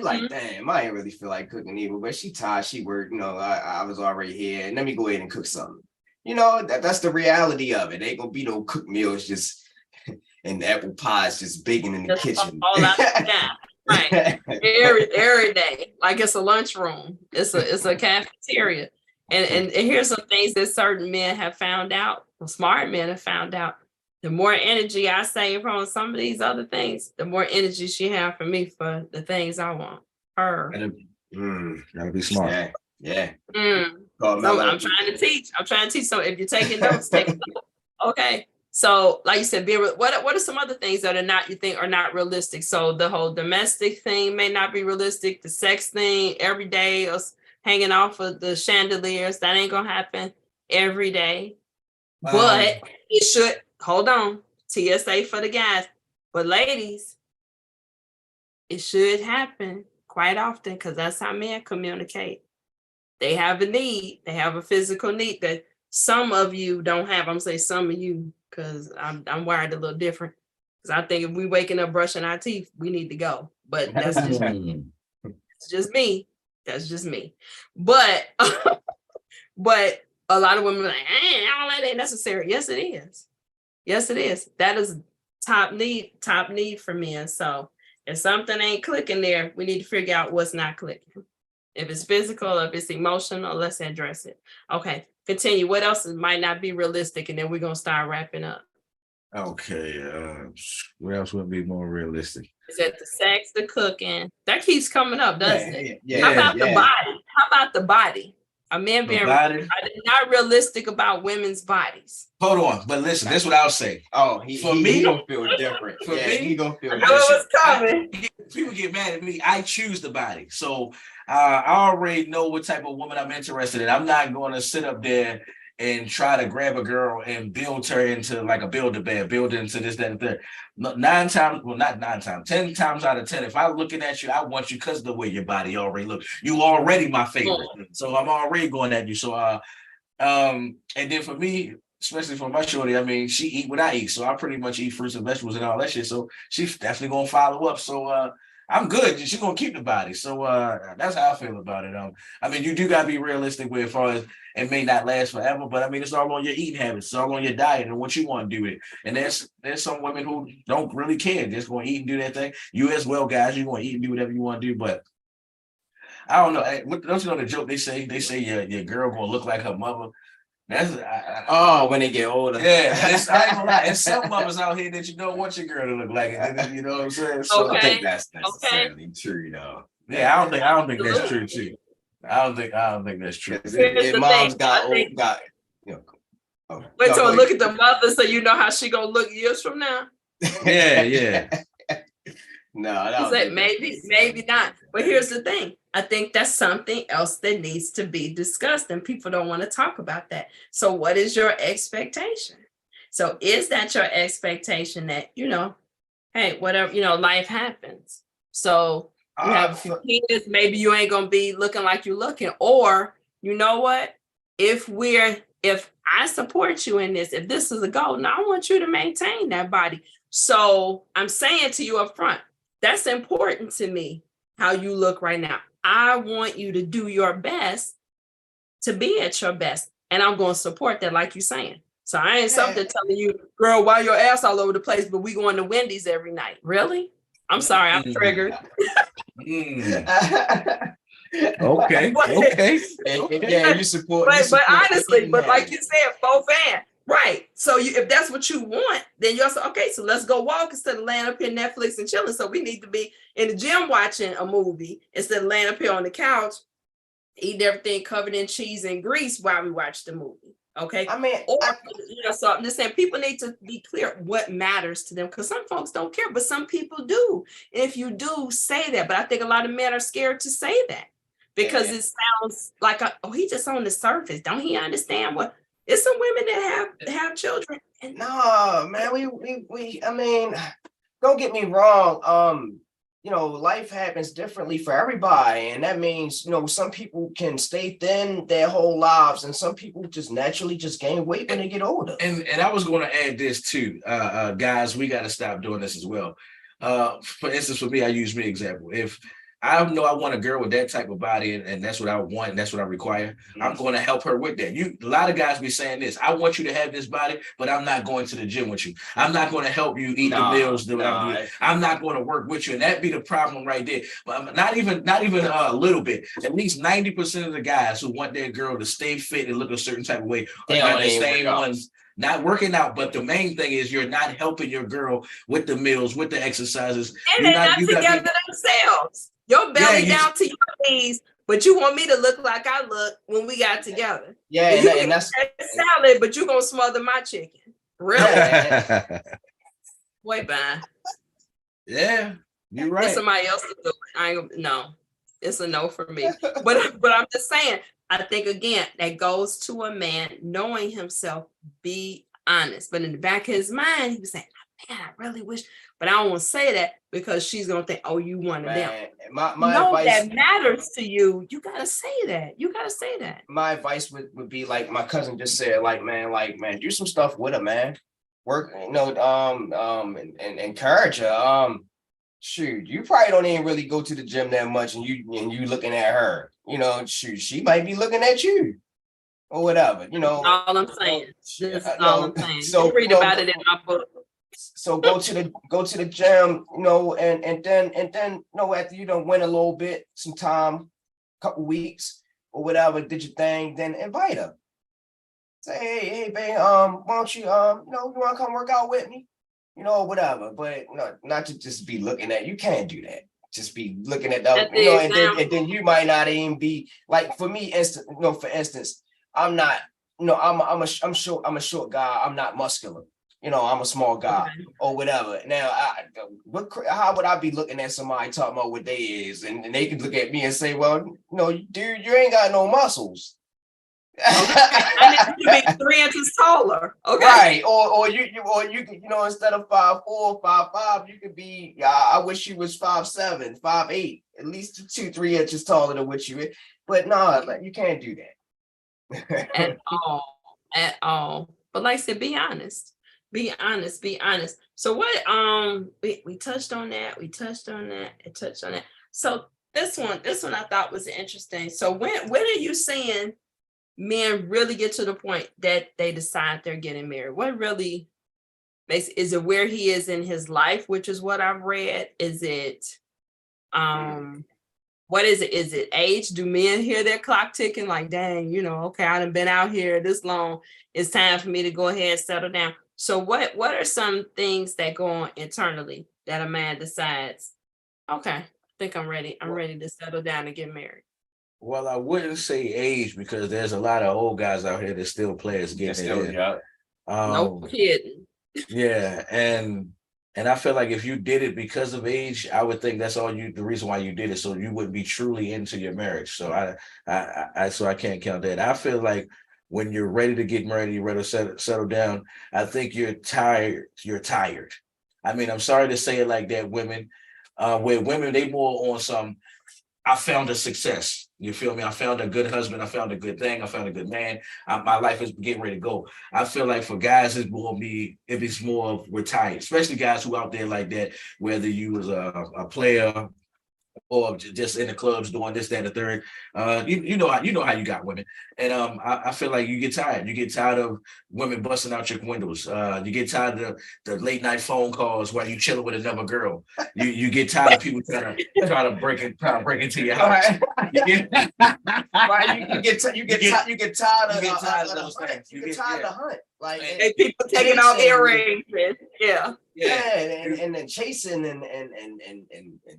like, damn, I ain't really feel like cooking either, but she tired, she worked, I was already here, and let me go ahead and cook something. That's the reality of it. Ain't gonna be no cook meals just and apple pies just baking in the kitchen. All out yeah, right. Every day, like it's a lunchroom, it's a cafeteria. And here's some things that certain men have found out, smart men have found out. The more energy I save on some of these other things, the more energy she have for me for the things I want. Her. gotta be smart. Yeah. So I'm trying to teach. So if you're taking notes, take notes. Okay. So like you said, what are some other things that you think are not realistic? So the whole domestic thing may not be realistic. The sex thing every day, or hanging off of the chandeliers, that ain't gonna happen every day. But it should, hold on, TSA for the guys. But ladies, it should happen quite often, because that's how men communicate. They have a need, they have a physical need that some of you don't have. I'm gonna say some of you, because I'm wired a little different. Because I think if we waking up brushing our teeth, we need to go. But that's just, it's just me. That's just me. But but a lot of women are like, all that ain't necessary. Yes, it is. Yes, it is. That is top need for men. So if something ain't clicking there, we need to figure out what's not clicking. If it's physical, if it's emotional, let's address it. Okay, continue. What else might not be realistic? And then we're gonna start wrapping up. Okay, what else would be more realistic? Is that the sex, the cooking? That keeps coming up, doesn't it? Yeah. How about the body? How about the body? A man being not realistic about women's bodies. Hold on, but listen, this is what I'll say. Oh, he gonna feel different. For me, he gonna feel I know it was coming. People get mad at me. I choose the body, so I already know what type of woman I'm interested in. I'm not going to sit up there and try to grab a girl and build her into like a Build-A-Bear, build into this, that, and that. 10 times out of 10, if I'm looking at you, I want you because of the way your body already looks. You already my favorite, so I'm already going at you. So, and then for me, especially for my shorty, I mean, she eat what I eat, so I pretty much eat fruits and vegetables and all that shit. So she's definitely gonna follow up. So, I'm good. She's gonna keep the body. So that's how I feel about it. I mean, you do gotta be realistic with as far as it may not last forever, but I mean, it's all on your eating habits, it's all on your diet and what you want to do with it. And there's some women who don't really care, just gonna eat and do that thing. You as well, guys, you're gonna eat and do whatever you want to do. But I don't know. Don't you know the joke they say your girl gonna look like her mother? That's when they get older. Yeah, I ain't gonna lie. There's some mothers out here that you don't want your girl to look like it. You know what I'm saying? So I think that's necessarily true, though. Yeah, I don't think that's true too. I don't think that's true. If mom's got Wait till till look at the mother so you know how she gonna look years from now. Yeah. No, maybe not. But here's the thing. I think that's something else that needs to be discussed, and people don't want to talk about that. So what is your expectation? So is that your expectation that, hey, whatever, life happens. So you have a few kids, maybe you ain't gonna be looking like you're looking, or you know what? If we're if I support you in this, if this is a goal, now I want you to maintain that body. So I'm saying to you up front, that's important to me, how you look right now. I want you to do your best to be at your best. And I'm going to support that, like you're saying. So I ain't something telling you, girl, why your ass all over the place, but we going to Wendy's every night. Really? I'm sorry, I'm triggered. Okay. Okay. Yeah, you support. But honestly, but like you said, both and right. So if that's what you want, then you'll say, okay, so let's go walk instead of laying up here Netflix and chilling. So we need to be in the gym watching a movie instead of laying up here on the couch, eating everything covered in cheese and grease while we watch the movie. Okay. I mean, So I'm just saying people need to be clear what matters to them, because some folks don't care, but some people do. And if you do, say that. But I think a lot of men are scared to say that because it sounds like, he just on the surface. Don't he understand what? It's some women that have children. And no, man, we I mean, don't get me wrong. Life happens differently for everybody. And that means, some people can stay thin their whole lives and some people just naturally just gain weight when they get older. And I was going to add this too, guys, we got to stop doing this as well. For instance, for me, I use me example. If I know I want a girl with that type of body and that's what I want and that's what I require, I'm going to help her with that. A lot of guys be saying this, I want you to have this body, but I'm not going to the gym with you. I'm not going to help you eat the meals that I'm doing. I'm not going to work with you. And that be the problem right there. But not even a little bit. At least 90% of the guys who want their girl to stay fit and look a certain type of way are not the same ones. Not working out, but the main thing is you're not helping your girl with the meals, with the exercises. And they're not together themselves. Your belly down to your knees, but you want me to look like I look when we got together. Yeah, and that's salad, but you're gonna smother my chicken. Really? Boy, bye. Yeah, you're right. It's somebody else to do it. No, it's a no for me. But I'm just saying, I think again, that goes to a man knowing himself, be honest. But in the back of his mind, he was saying, man, I really wish, but I don't want to say that because she's gonna think, oh, you one of them. My advice that matters to you. You gotta say that. You gotta say that. My advice would be like my cousin just said, man, do some stuff with her, man. Work, and encourage her. Shoot, you probably don't even really go to the gym that much, and you looking at her. Shoot, she might be looking at you. Or whatever, All I'm saying. This is all I'm saying. So read about it in my book. So go to the gym, and then after you don't win a little bit, some time, couple weeks or whatever, did your thing, then invite her. Say, hey, babe, why don't you, you want to come work out with me, whatever. But not to just be looking at. You can't do that. Just be looking at that, and then you might not even be like, for me, for instance, I'm not, I'm a short guy. I'm not muscular. I'm a small guy or whatever. Now, how would I be looking at somebody talking about what they is, and they could look at me and say, "Well, dude, you ain't got no muscles." I need you to be 3 inches taller, okay? Right? Or you could, instead of 5'4", 5'5", you could be. I wish you was 5'7", 5'8", at least 2-3 inches taller than what you is. But no, you can't do that at all. But like I said, be honest. Be honest. So what, we touched on that. So this one I thought was interesting. So when are you seeing men really get to the point that they decide they're getting married? What really makes, is it where he is in his life, which is what I've read? Is it, what is it? Is it age? Do men hear their clock ticking like, dang, okay, I done been out here this long. It's time for me to go ahead and settle down. So what are some things that go on internally that a man decides, okay, I think I'm ready. I'm ready to settle down and get married? Well, I wouldn't say age because there's a lot of old guys out here that still play as getting it in. No kidding. Yeah, and I feel like if you did it because of age, I would think that's the reason why you did it, so you wouldn't be truly into your marriage. So I can't count that. I feel like when you're ready to get married, you're ready to settle down, I think you're tired. I mean, I'm sorry to say it like that, women. With women, they more on some, I found a success. You feel me? I found a good husband. I found a good thing. I found a good man. My life is getting ready to go. I feel like for guys, it's more of retired, especially guys who out there like that, whether you was a player or just in the clubs doing this, that, and the third. You know how you got women. And I feel like you get tired. You get tired of women busting out your windows. You get tired of the late night phone calls while you chilling with another girl. You get tired of people trying to break into your house. You get, Right, you get tired of those things. You get tired of the hunt. Like And people taking off earrings and and then chasing and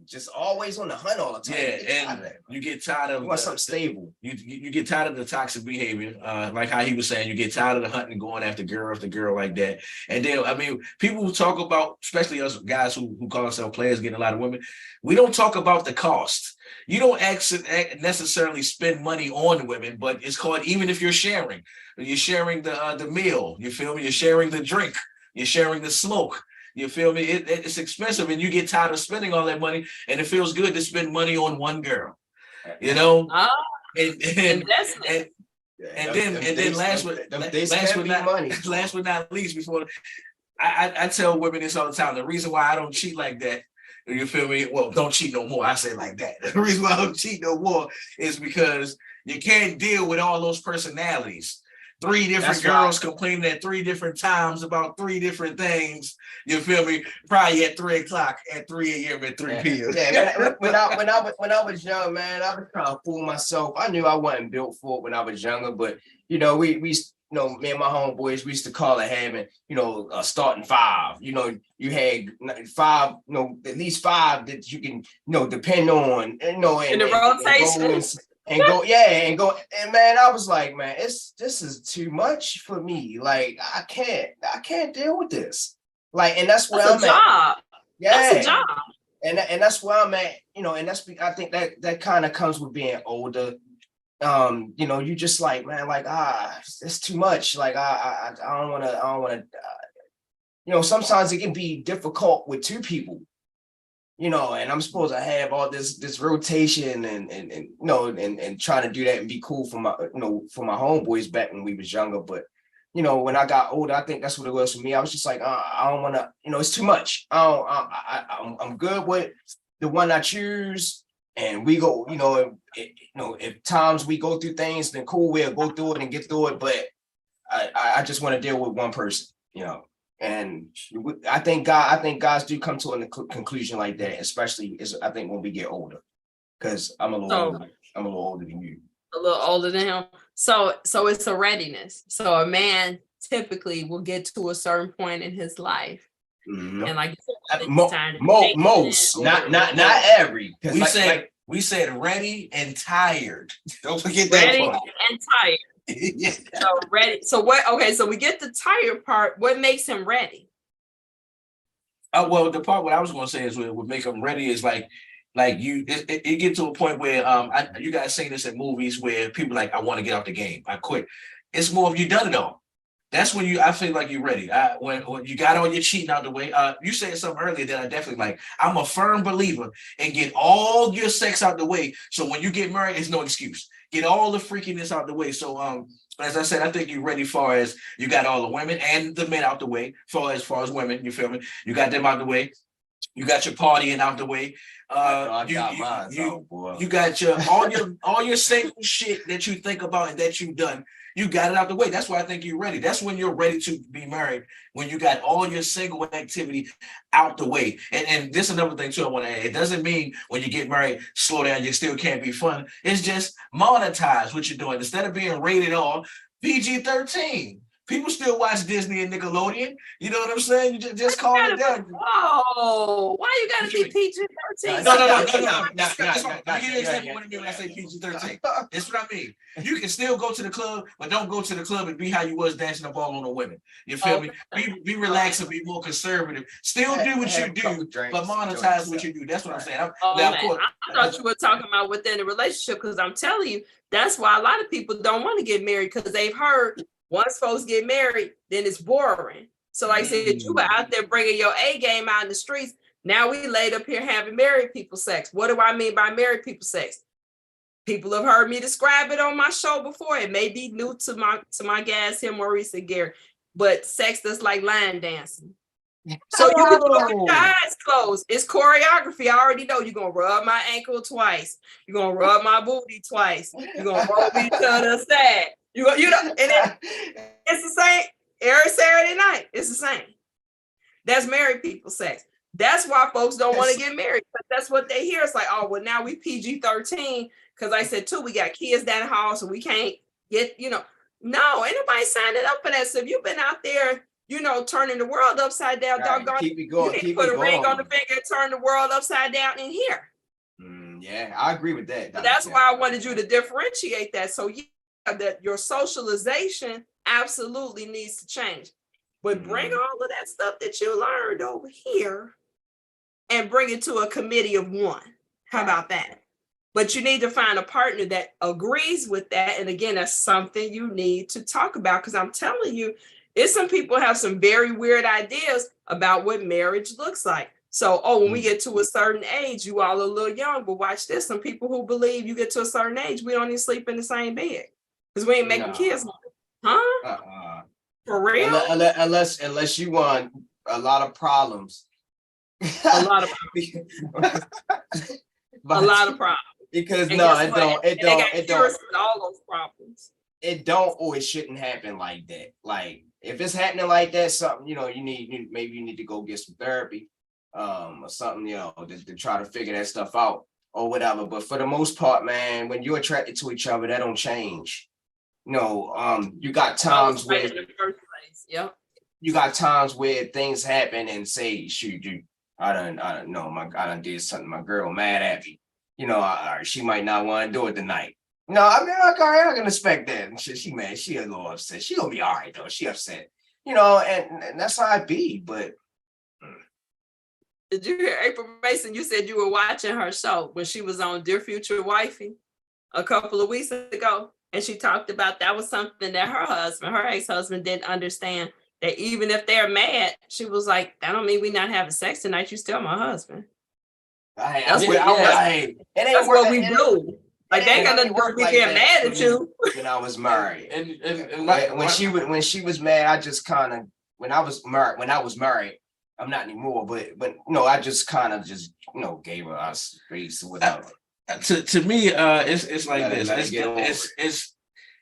just always on the hunt all the time. You get tired of you want something stable. You get tired of the toxic behavior, like how he was saying. You get tired of the hunting, going after girl like that. And then, I mean, people who talk about, especially us guys who call ourselves players, getting a lot of women. We don't talk about the cost. You don't necessarily spend money on women, but it's called, even if you're sharing the meal. You feel me? You're sharing the drink. You're sharing the smoke. You feel me? It's expensive, and you get tired of spending all that money, and it feels good to spend money on one girl. You know, and then last but not least, before I tell women this all the time. The reason why I don't cheat like that, you feel me? Well, don't cheat no more. I say it like that. The reason why I don't cheat no more is because you can't deal with all those personalities. 3 different girls complaining at 3 different times about 3 different things. You feel me? Probably at 3 o'clock, at 3 a.m., at 3 p.m. Yeah, when I was young, man, I was trying to fool myself. I knew I wasn't built for it when I was younger, but you know, we me and my homeboys, we used to call it having, a starting 5. You had 5, at least 5 that you can, depend on, in the rotation. And man, I was like, man, this is too much for me. Like, I can't deal with this. Like, and that's where I'm at. Yeah, that's a job. And that's where I'm at, and I think that kind of comes with being older. You just like, man, like, it's too much. Like, I don't want to, sometimes it can be difficult with 2 people. And I'm supposed to have all this rotation and trying to do that and be cool for my homeboys back when we was younger. But, when I got older, I think that's what it was for me. I was just like, I don't want to, it's too much. I'm good with the one I choose, and we go, if times we go through things, then cool, we'll go through it and get through it. But I just want to deal with one person, And I think guys do come to a conclusion like that, especially I think when we get older, because I'm a little older than you. A little older than him. So it's a readiness. So a man typically will get to a certain point in his life. Mm-hmm. And like most, not every. We said ready and tired. Don't forget that ready part. And tired. Yeah. So ready. So what? Okay. So we get the tired part. What makes him ready? Well, the part what I was going to say is what make him ready is like you. It get to a point where you guys seen this in movies where people like, I want to get out the game. I quit. It's more of you done it all. That's when I feel like you're ready. When you got all your cheating out the way. You said something earlier that I definitely like. I'm a firm believer in get all your sex out the way. So when you get married, it's no excuse. Get all the freakiness out the way. So as I said, I think you're ready far as you got all the women and the men out the way. As far as women, you feel me? You got them out the way. You got your partying out the way. You got all your single shit that you think about and that you've done. You got it out the way. That's why I think you're ready. That's when you're ready to be married, when you got all your single activity out the way. And this is another thing too I want to add. It doesn't mean when you get married, slow down, you still can't be fun. It's just monetize what you're doing. Instead of being rated R, PG-13. People still watch Disney and Nickelodeon. You know what I'm saying? You just calm it down. Oh, why you gotta be PG-13? No. Let me give you an example what I mean when I say PG-13. That's what I mean. You can still go to the club, but don't go to the club and be how you was dancing the ball on the women. You feel me? Be relaxed and be more conservative. Still do what you do, but monetize what you do. That's what I'm saying. I thought you were talking about within the relationship, because I'm telling you, that's why a lot of people don't want to get married, because they've heard once folks get married, then it's boring. So like I said, you were out there bringing your A game out in the streets. Now we laid up here having married people sex. What do I mean by married people sex? People have heard me describe it on my show before. It may be new to my guys here, Maurice and Gary, but sex that's like line dancing. So you can do it with your eyes closed. It's choreography. I already know you're gonna rub my ankle twice. You're gonna rub my booty twice. You're gonna roll me to the side. You know, and it's the same every Saturday night. It's the same. That's married people sex. That's why folks don't want to get married. But that's what they hear. It's like, oh, well, now we PG-13 because I said too, we got kids down the hall, so we can't get, no, ain't nobody signing up for that. So if you've been out there, turning the world upside down, doggone, keep it going. You need to put a ring on the finger and turn the world upside down in here. Yeah, I agree with that. So that's why I wanted you to differentiate that. So that your socialization absolutely needs to change. But bring all of that stuff that you learned over here and bring it to a committee of one. How about that? But you need to find a partner that agrees with that. And again, that's something you need to talk about, because I'm telling you, some people have some very weird ideas about what marriage looks like. So, when we get to a certain age, you all are a little young, but watch this. Some people who believe you get to a certain age, we don't even sleep in the same bed because we ain't making kids. Huh? For real? Unless you want a lot of problems. A lot of problems. A lot of problems. Because and it don't all those problems. It don't, or it shouldn't happen like that. Like if it's happening like that, something you need to go get some therapy, or something, to try to figure that stuff out or whatever. But for the most part, man, when you're attracted to each other, that don't change. You got times where in the first place. Yep. You got times where things happen and say, shoot, I done did something. My girl mad at me. She might not want to do it tonight. No, I mean, I can expect that. And she mad. She a little upset. She gonna be all right though. She upset. And that's how I be. But did you hear April Mason? You said you were watching her show when she was on Dear Future Wifey a couple of weeks ago. And she talked about that was something that her ex-husband didn't understand, that even if they're mad, she was like, that don't mean we not having sex tonight. You still my husband. That's what we do. Like they got to work with getting mad at you. When I was married. And when she was mad, I just kind of, when I was married, I'm not anymore, but I just kind of gave her our space or whatever. To me, it's like this.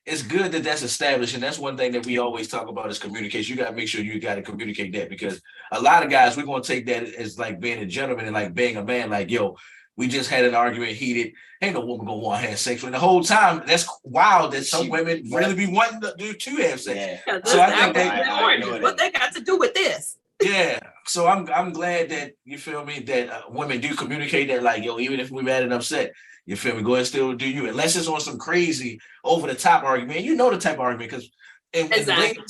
It's good that that's established, and that's one thing that we always talk about is communication. You got to make sure you got to communicate that, because a lot of guys, we're going to take that as like being a gentleman and like being a man. Like, yo, we just had an argument, heated. Ain't no woman gonna want to have sex. And the whole time, that's wild that some women really be wanting to have sex. Yeah. So I think what they got to do with this. Yeah, so I'm glad that, you feel me, that women do communicate that, like, yo, even if we're mad and upset, you feel me, go ahead and still do you, unless it's on some crazy over the top argument. You know the type of argument, because exactly.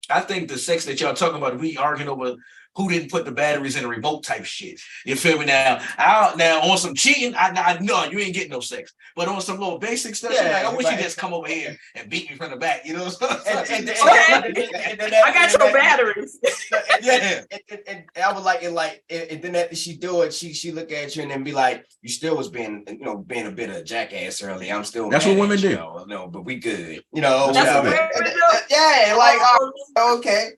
I think the sex that y'all talking about, we arguing over who didn't put the batteries in the remote type shit. You feel me? Now on some cheating, I know you ain't getting no sex. But on some little basic stuff, I wish you just come over here and beat me from the back. You know what I'm saying? I got your batteries. And I would like it, and then after she do it, she look at you and then be like, you still was being a bit of a jackass earlier. I'm still. That's what women do. No, but we good. Okay.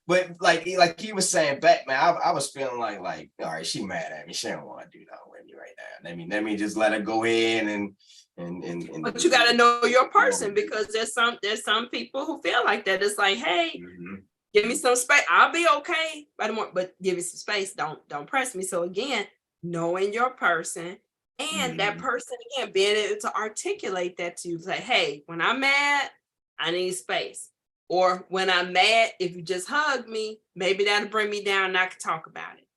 But like he was saying back, man, I was feeling like, all right, she mad at me. She don't want to do that with me right now. Let me just let her go in and but you got to know your person, because there's some people who feel like that. It's like, hey, give me some space. I'll be okay, but give me some space. Don't press me. So again, knowing your person, and that person again being able to articulate that to you, say, hey, when I'm mad, I need space. Or when I'm mad, if you just hug me, maybe that'll bring me down and I can talk about it.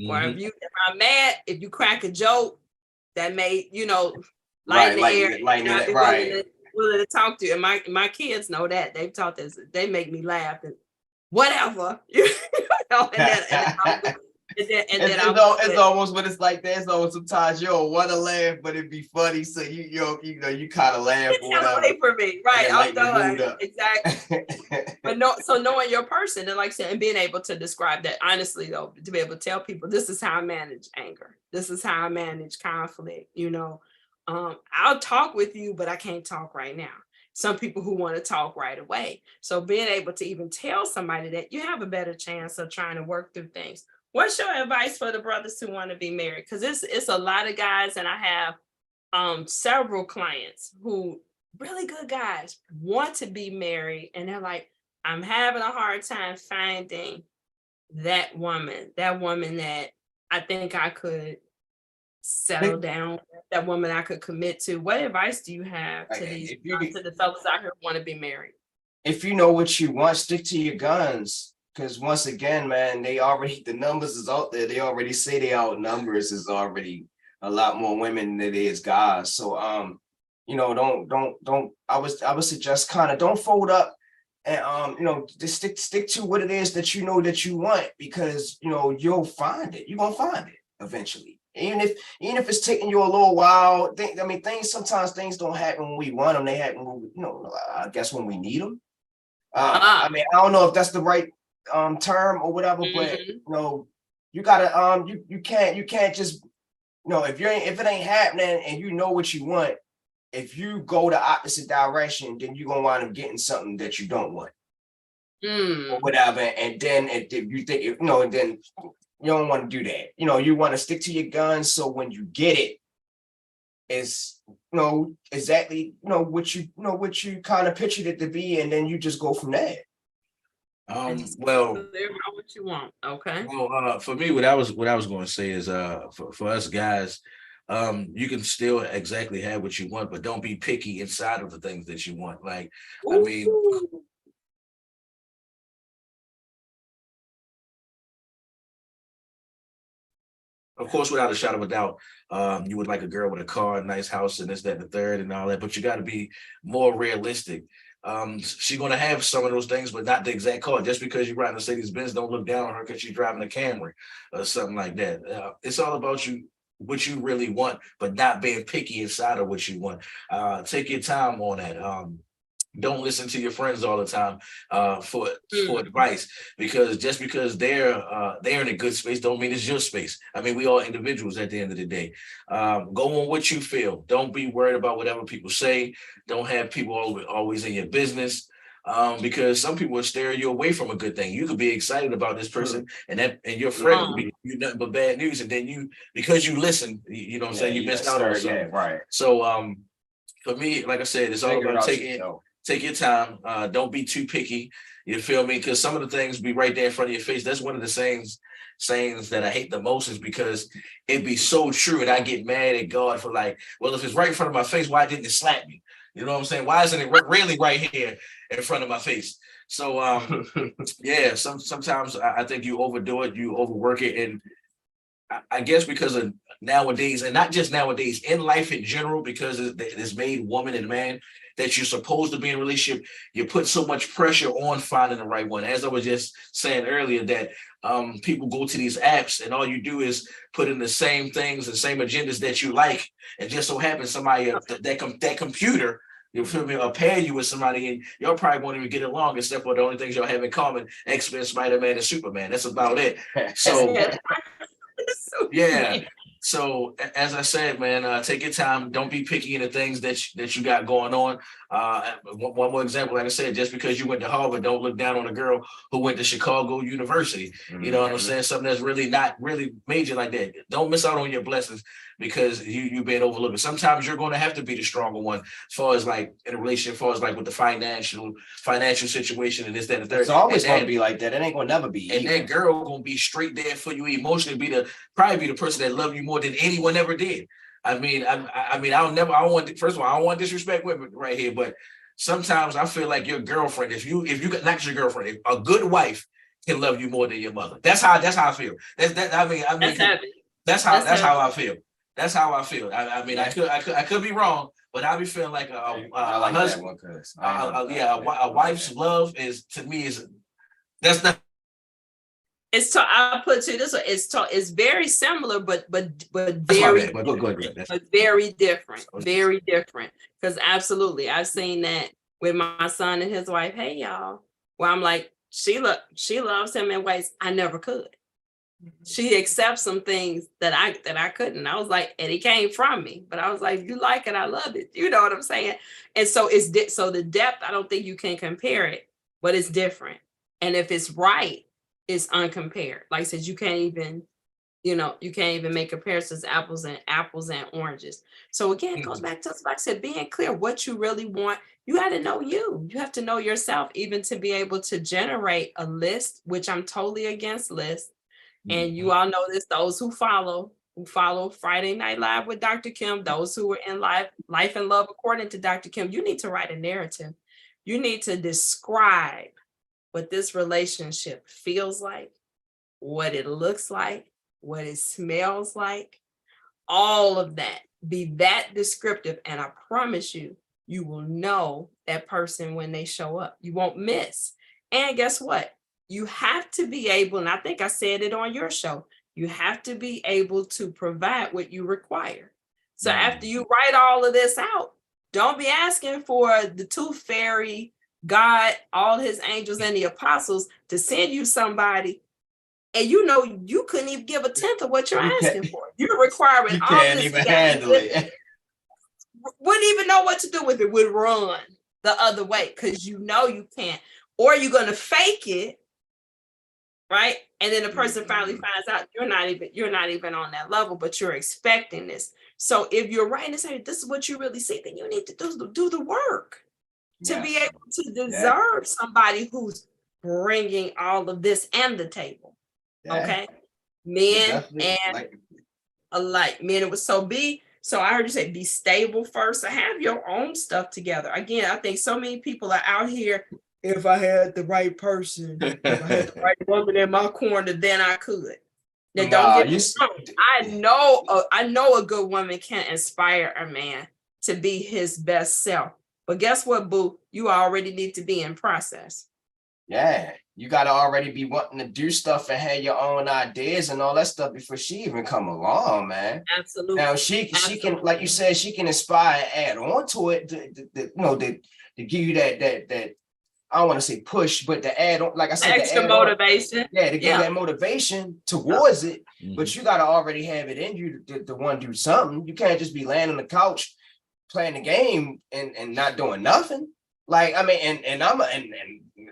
Or if I'm mad, if you crack a joke that may, lighten the air, willing to talk to you. And my kids know that. They've taught this. They make me laugh and whatever. And It's almost when it's like that. It's almost sometimes you don't want to laugh, but it'd be funny. So you kind of laugh It's or hella whatever. late for me, right? then I'm lighten the mood done. up. Exactly. But no, so knowing your person and like I said, and being able to describe that honestly though, to be able to tell people this is how I manage anger. This is how I manage conflict, you know. I'll talk with you, but I can't talk right now. Some people who want to talk right away. So being able to even tell somebody that you have a better chance of trying to work through things. What's your advice for the brothers who want to be married? Because it's a lot of guys, and I have several clients who really good guys want to be married, and they're like, I'm having a hard time finding that woman that I think I could settle down with, that woman I could commit to. What advice do you have to these to the fellas out here who want to be married? If you know what you want, stick to your guns. Because once again, man, the numbers is out there. They already say they outnumbers is already a lot more women than it is guys. So don't I would suggest kind of don't fold up and just stick to what it is that you know that you want, because you'll find it. You're gonna find it eventually. Even if it's taking you a little while, sometimes things don't happen when we want them. They happen when I guess when we need them. I don't know if that's the right term or whatever, but you gotta you can't just if it ain't happening and you know what you want, if you go the opposite direction, then you're gonna wind up getting something that you don't want. Or whatever, and then if you think then you don't want to do that. You want to stick to your guns, so when you get it, it's exactly what you kind of pictured it to be, and then you just go from there. Well, what you want, okay. Well, for me, what I was going to say is, for us guys, you can still exactly have what you want, but don't be picky inside of the things that you want. Like, I mean, of course, without a shadow of a doubt, you would like a girl with a car, a nice house, and this, that, and the third, and all that. But you got to be more realistic. She's gonna have some of those things, but not the exact car. Just because you're riding a Mercedes Benz, don't look down on her because she's driving a Camry or something like that. It's all about what you really want, but not being picky inside of what you want. Take your time on that. Don't listen to your friends all the time for advice, because just because they're in a good space don't mean it's your space. I mean, we all individuals at the end of the day. Go on what you feel. Don't be worried about whatever people say. Don't have people always in your business, because some people will steer you away from a good thing. You could be excited about this person, and your friend will be nothing but bad news, and then because you listen, you know what I'm saying, you missed out on something. Yeah, right. So for me, like I said, it's all about take your time. Don't be too picky. You feel me? Because some of the things be right there in front of your face. That's one of the sayings that I hate the most, is because it be so true, and I get mad at God for like, well, if it's right in front of my face, why didn't it slap me? You know what I'm saying? Why isn't it really right here in front of my face? So yeah, sometimes I think you overdo it, you overwork it, and I guess because of nowadays, and not just nowadays, in life in general, because it's made woman and man that you're supposed to be in a relationship, you put so much pressure on finding the right one. As I was just saying earlier, that people go to these apps and all you do is put in the same things and same agendas that you like, and just so happens somebody that computer, you feel me, or pair you with somebody, and y'all probably won't even get along, except for the only things y'all have in common: X-Men, Spider-Man, and Superman. That's about it. So yeah. So as I said, man, take your time. Don't be picky in the things that you got going on. One more example, like I said, just because you went to Harvard, don't look down on a girl who went to Chicago University. You know what I'm saying? Something that's really not really major like that. Don't miss out on your blessings because you being overlooked. Sometimes you're going to have to be the stronger one, as far as like in a relationship, as far as like with the financial situation and this, that, and the third. It's always going to be like that. It ain't going to never be. And that girl going to be straight there for you emotionally, probably be the person that love you more than anyone ever did. I mean, I don't want disrespect women right here, but sometimes I feel like your girlfriend, if you got not your girlfriend, if a good wife can love you more than your mother. That's how I feel. That's how I feel. That's how I feel. I mean, I could be wrong, but I be feeling like a husband. A wife's love is, to me, is that's not I'll put it this way. It's very similar, but That's my very bad, but go ahead. but very different. Very different. Because absolutely, I've seen that with my son and his wife. Hey y'all. Where I'm like, she loves him in ways I never could. She accepts some things that I couldn't. I was like, and it came from me, but I was like, you like it, I love it. You know what I'm saying? And so so the depth, I don't think you can compare it, but it's different. And if it's right, it's uncompared. Like I said, you can't even make comparisons, apples and oranges. So again, it goes back to, like I said, being clear what you really want. You got to know you. You have to know yourself, even to be able to generate a list, which I'm totally against lists. And you all know this, those who follow Friday Night Live with Dr. Kim, those who are in Life and Love according to Dr. Kim, you need to write a narrative. You need to describe what this relationship feels like, what it looks like, what it smells like, all of that. Be that descriptive, and I promise you, you will know that person when they show up. You won't miss. And guess what? You have to be able, and I think I said it on your show, you have to be able to provide what you require. So after you write all of this out, don't be asking for the tooth fairy, God, all his angels and the apostles to send you somebody. And you couldn't even give a tenth of what you're asking for. You're requiring You all can't this. even handle it. Wouldn't even know what to do with it. Would run the other way because you can't. Or you're gonna fake it, right? And then the person finally finds out you're not even on that level, but you're expecting this. So if you're writing and saying this is what you really see, then you need to do the work to be able to deserve somebody who's bringing all of this and the table. Okay, men and alike. Men, it was so I heard you say be stable first. So have your own stuff together. Again, I think so many people are out here. If I had the right person, if I had the right woman in my corner, then I could. Now, don't get me wrong. I know a good woman can inspire a man to be his best self. But guess what, boo? You already need to be in process. Yeah, you gotta already be wanting to do stuff and have your own ideas and all that stuff before she even come along, man. Absolutely. Now she can, like you said, she can inspire and add on to it to give you that I don't want to say push, but to add on, like I said, extra motivation. To give that motivation towards it. But you gotta already have it in you to want to do something. You can't just be laying on the couch playing the game and not doing nothing. Like, I mean, and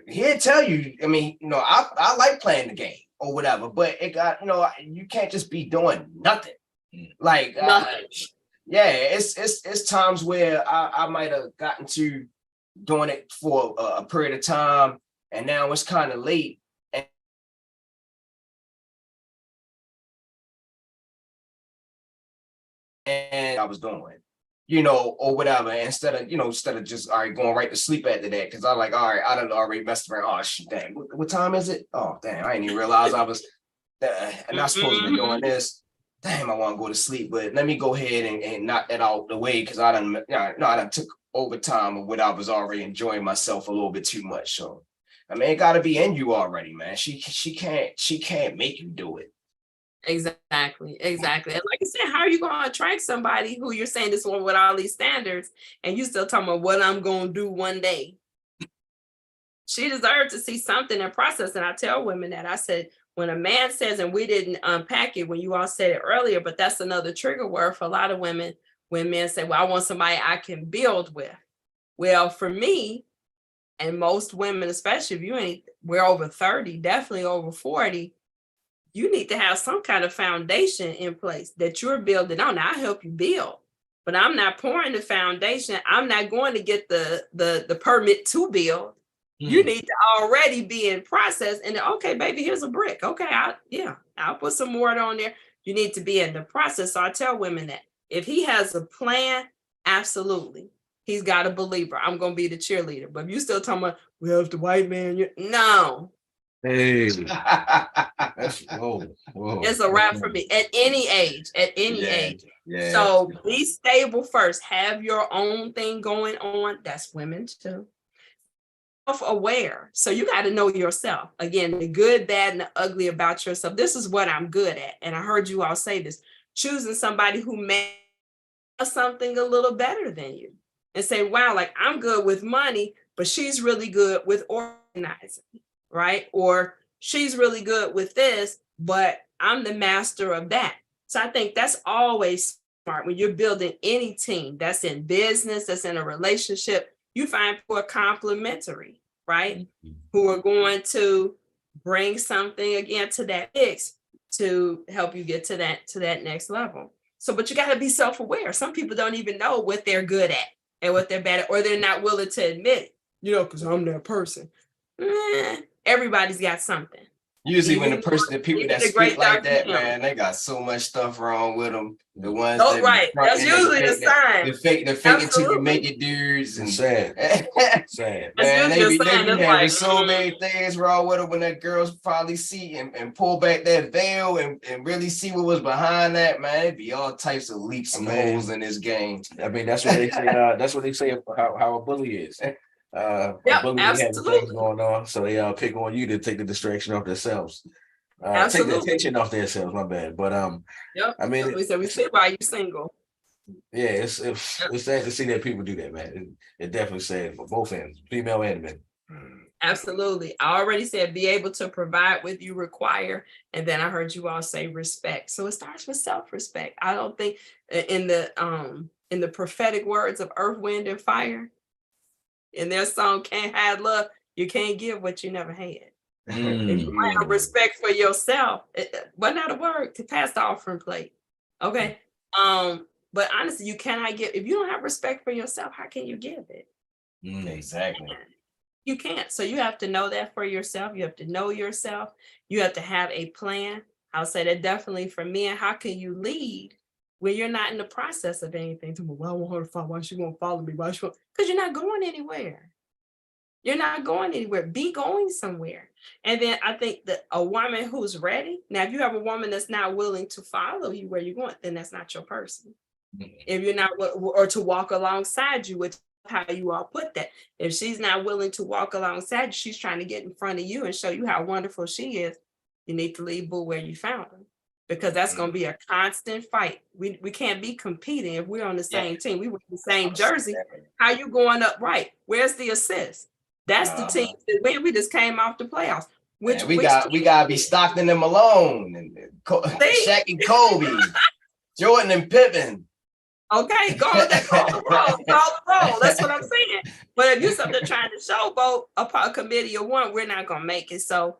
he'll tell you, I mean, I like playing the game or whatever, but it got, you can't just be doing nothing. Like, it's times where I might have gotten to doing it for a period of time, and now it's kind of late. And I was doing, or whatever, instead of just all right going right to sleep after that, because I'm like, all right, I done already messed around. Oh shit, dang, what time is it? Oh damn, I didn't even realize I was not supposed to be doing this. Damn, I want to go to sleep, but let me go ahead and knock that out the way, because I done took overtime of what I was already enjoying myself a little bit too much. So I mean, it got to be in you already, man. She can't make you do it. Exactly. And like I said, how are you going to attract somebody who you're saying this one with all these standards and you still talking about what I'm going to do one day? She deserves to see something in process. And I tell women that, I said, when a man says, and we didn't unpack it when you all said it earlier, but that's another trigger word for a lot of women when men say, well, I want somebody I can build with. Well, for me, and most women, especially if we're over 30, definitely over 40, you need to have some kind of foundation in place that you're building on. Now, I help you build, but I'm not pouring the foundation. I'm not going to get the permit to build. You need to already be in process. And okay, baby, here's a brick. Okay, I'll put some more on there. You need to be in the process. So I tell women that if he has a plan, absolutely, he's got a believer. I'm going to be the cheerleader. But if you still talking about, well, if the white man, no. Hey, that's whoa. It's a wrap for me at any age. Yeah. So be stable first. Have your own thing going on. That's women too. self-aware. So you got to know yourself. Again, the good, bad, and the ugly about yourself. This is what I'm good at. And I heard you all say this, choosing somebody who may have something a little better than you and say, wow, like I'm good with money, but she's really good with organizing, right? Or she's really good with this, but I'm the master of that. So I think that's always smart when you're building any team that's in business, that's in a relationship. You find people are complementary, right? Who are going to bring something again to that mix to help you get to that next level. So, but you got to be self-aware. Some people don't even know what they're good at and what they're bad at, or they're not willing to admit it, because I'm that person. Everybody's got something. Usually when the people that speak like that, man, they got so much stuff wrong with them. The ones that right. That's usually the sign. The fake it till you make it dudes and Sad. Man, they be having so many things wrong with them when that girls probably see and pull back that veil and really see what was behind that, man. It'd be all types of leaks and holes in this game. I mean, that's what they say. That's what they say how a bully is. Absolutely. Going on, so they pick on you to take the distraction off themselves, take the attention off themselves. My bad, but I mean, we said why you single. Yeah, it's sad to see that people do that, man. It definitely sad for both ends, female and men. Absolutely. I already said be able to provide what you require, and then I heard you all say respect. So it starts with self-respect. I don't think in the prophetic words of Earth, Wind, and Fire. In their song Can't Hide Love, you can't give what you never had. If you have respect for yourself, but not a word to pass the offering plate. Okay. But honestly, you cannot give if you don't have respect for yourself, how can you give it? Exactly. You can't. So you have to know that for yourself. You have to know yourself. You have to have a plan. I'll say that definitely for me. And how can you lead when you're not in the process of anything? Well, I want her to follow. Why she won't follow me? Why she won't? Because you're not going anywhere. You're not going anywhere. Be going somewhere. And then I think that a woman who's ready. Now, if you have a woman that's not willing to follow you where you're going, then that's not your person. If you're not, or to walk alongside you, which is how you all put that. If she's not willing to walk alongside you, she's trying to get in front of you and show you how wonderful she is. You need to leave boo where you found her. Because that's going to be a constant fight. We can't be competing if we're on the same team. We wear the same jersey. How you going up right? Where's the assist? That's the team that when we just came off the playoffs. Which we gotta be Stockton and Malone and Shaq and Kobe, Jordan and Pippen. Okay, call the roll. That's what I'm saying. But if you're something trying to showboat a committee of one, we're not gonna make it. So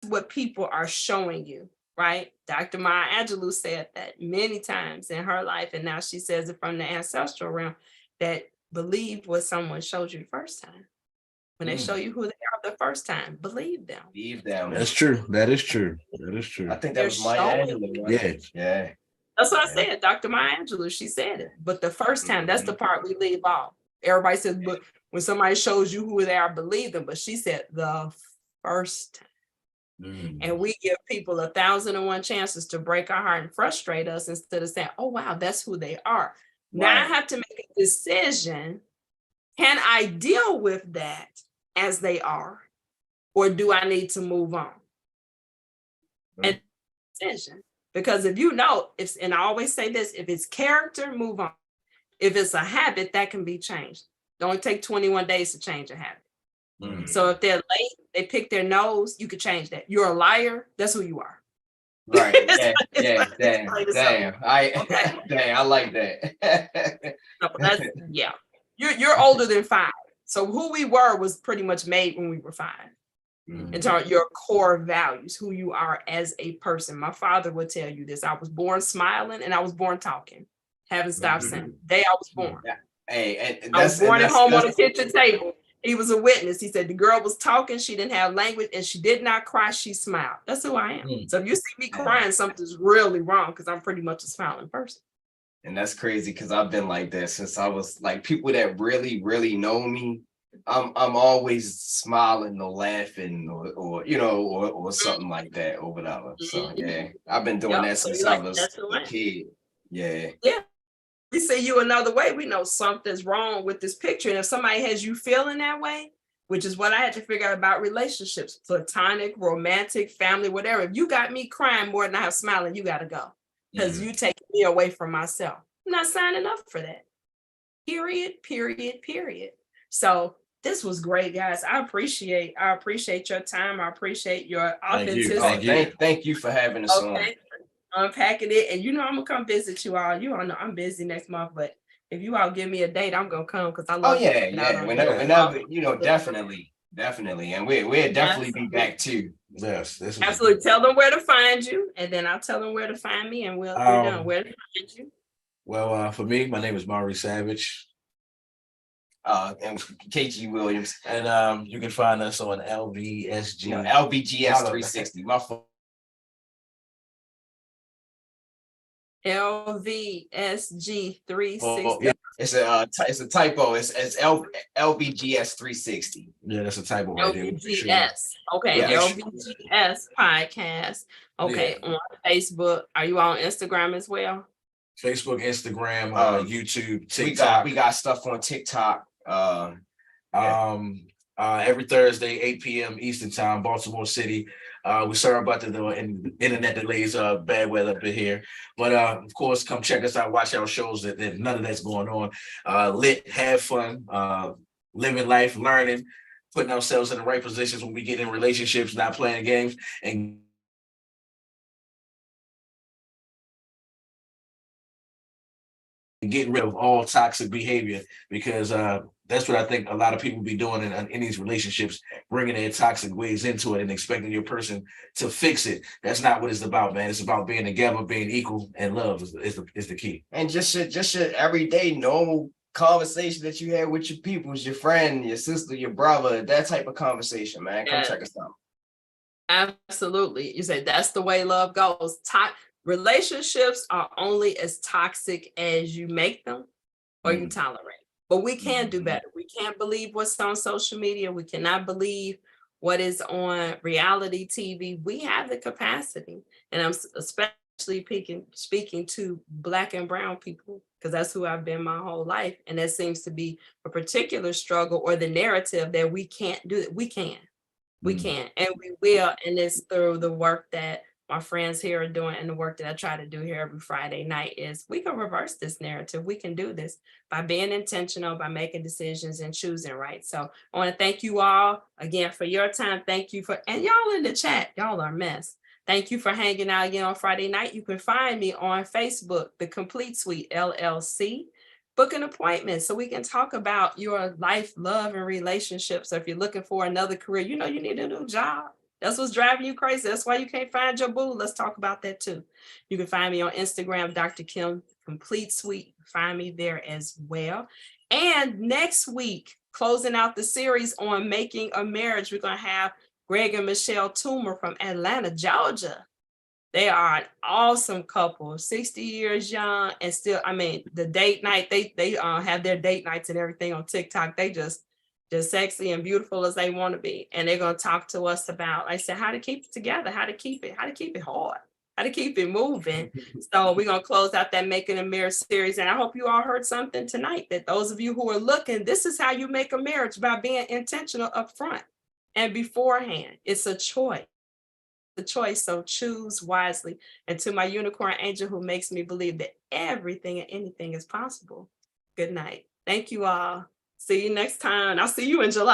what people are showing you. Right? Dr. Maya Angelou said that many times in her life, and now she says it from the ancestral realm, that believe what someone showed you the first time. When they show you who they are the first time, believe them. Believe them. That's true. That is true. I think that was Maya Angelou. Yeah. That's what I said. Dr. Maya Angelou, she said it. But the first time, that's the part we leave off. Everybody says, but when somebody shows you who they are, believe them. But she said the first time. And we give people 1,001 chances to break our heart and frustrate us instead of saying, oh, wow, that's who they are. Right. Now I have to make a decision. Can I deal with that as they are? Or do I need to move on? And decision. Because if you know, and I always say this, if it's character, move on. If it's a habit, that can be changed. Don't take 21 days to change a habit. So if they're late, they pick their nose, you could change that. You're a liar, that's who you are. Right. Yeah. Damn. I like that. Yeah. You're older than 5. So who we were was pretty much made when we were 5. In terms of your core values, who you are as a person. My father would tell you this. I was born smiling and I was born talking. Haven't stopped since the day I was born. Hey, I was born at home on the kitchen table. He was a witness. He said the girl was talking, she didn't have language, and she did not cry, she smiled. That's who I am. So if you see me crying, something's really wrong because I'm pretty much a smiling person. And that's crazy because I've been like that since I was like people that really, really know me. I'm always smiling or laughing or something like that or whatever. So yeah, I've been doing that since I was a kid. Yeah. We see you another way, we know something's wrong with this picture. And if somebody has you feeling that way, which is what I had to figure out about relationships, platonic, romantic, family, whatever. If you got me crying more than I have smiling, you got to go because Mhm. you taking me away from myself. I'm not signing up for that. Period, period, period. So this was great, guys. I appreciate your time. I appreciate your Thank you. authenticity. Thank you. Thank you for having us on. Okay. Unpacking it. And you know, I'm gonna come visit you all. You all know I'm busy next month, but if you all give me a date, I'm gonna come because I Oh love yeah, hanging out yeah. on Whenever, here. whenever, definitely, definitely, and we'll definitely be back too. Yes, this is Absolutely. Tell them where to find you, and then I'll tell them where to find me, and we're done. Where to find you. Well, for me, my name is Maury Savage, And KG Williams, and you can find us on LVSG. LBGS 360. My phone. LVSG 360. Oh, yeah, It's a typo. It's LBGS 360. yeah, that's a typo right there. LVGS. Okay, Yeah. LVGS podcast. Okay, on Facebook. Are you on Instagram as well? Facebook, Instagram, YouTube, We TikTok. got stuff on TikTok. Every Thursday, 8 p.m. Eastern Time, Baltimore City. We're sorry about the internet delays, bad weather up in here. But of course, come check us out, watch our shows. That none of that's going on. Lit, have fun, living life, learning, putting ourselves in the right positions when we get in relationships, not playing games, and getting rid of all toxic behavior, because that's what I think a lot of people be doing in these relationships, bringing their toxic ways into it and expecting your person to fix it. That's not what it's about, man. It's about being together, being equal, and love is the key. And just your everyday normal conversation that you have with your peoples, your friend, your sister, your brother, that type of conversation, man. Come check us out. Absolutely. You say that's the way love goes. Relationships are only as toxic as you make them or you tolerate. But we can do better. We can't believe what's on social media. We cannot believe what is on reality TV. We have the capacity. And I'm especially speaking to Black and brown people, because that's who I've been my whole life. And that seems to be a particular struggle or the narrative that we can't do it. We can. We can, and we will. And it's through the work that my friends here are doing and the work that I try to do here every Friday night is we can reverse this narrative. We can do this by being intentional, by making decisions and choosing right. So I want to thank you all again for your time. Thank you and y'all in the chat, y'all are a mess. Thank you for hanging out again on Friday night. You can find me on Facebook, The Complete Suite LLC. Book an appointment so we can talk about your life, love, and relationships. So if you're looking for another career, you need a new job. That's what's driving you crazy. That's why you can't find your boo. Let's talk about that too. You can find me on Instagram, Dr. Kim Complete Suite. Find me there as well. And next week, closing out the series on making a marriage, we're going to have Greg and Michelle Toomer from Atlanta, Georgia. They are an awesome couple, 60 years young, and still, the date night, they have their date nights and everything on TikTok. They just sexy and beautiful as they want to be. And they're going to talk to us about, like I said, how to keep it together, how to keep it hard, how to keep it moving. So we're going to close out that Making a Marriage series. And I hope you all heard something tonight, that those of you who are looking, this is how you make a marriage, by being intentional up front and beforehand. It's a choice. The choice, so choose wisely. And to my unicorn angel who makes me believe that everything and anything is possible, good night. Thank you all. See you next time. I'll see you in July.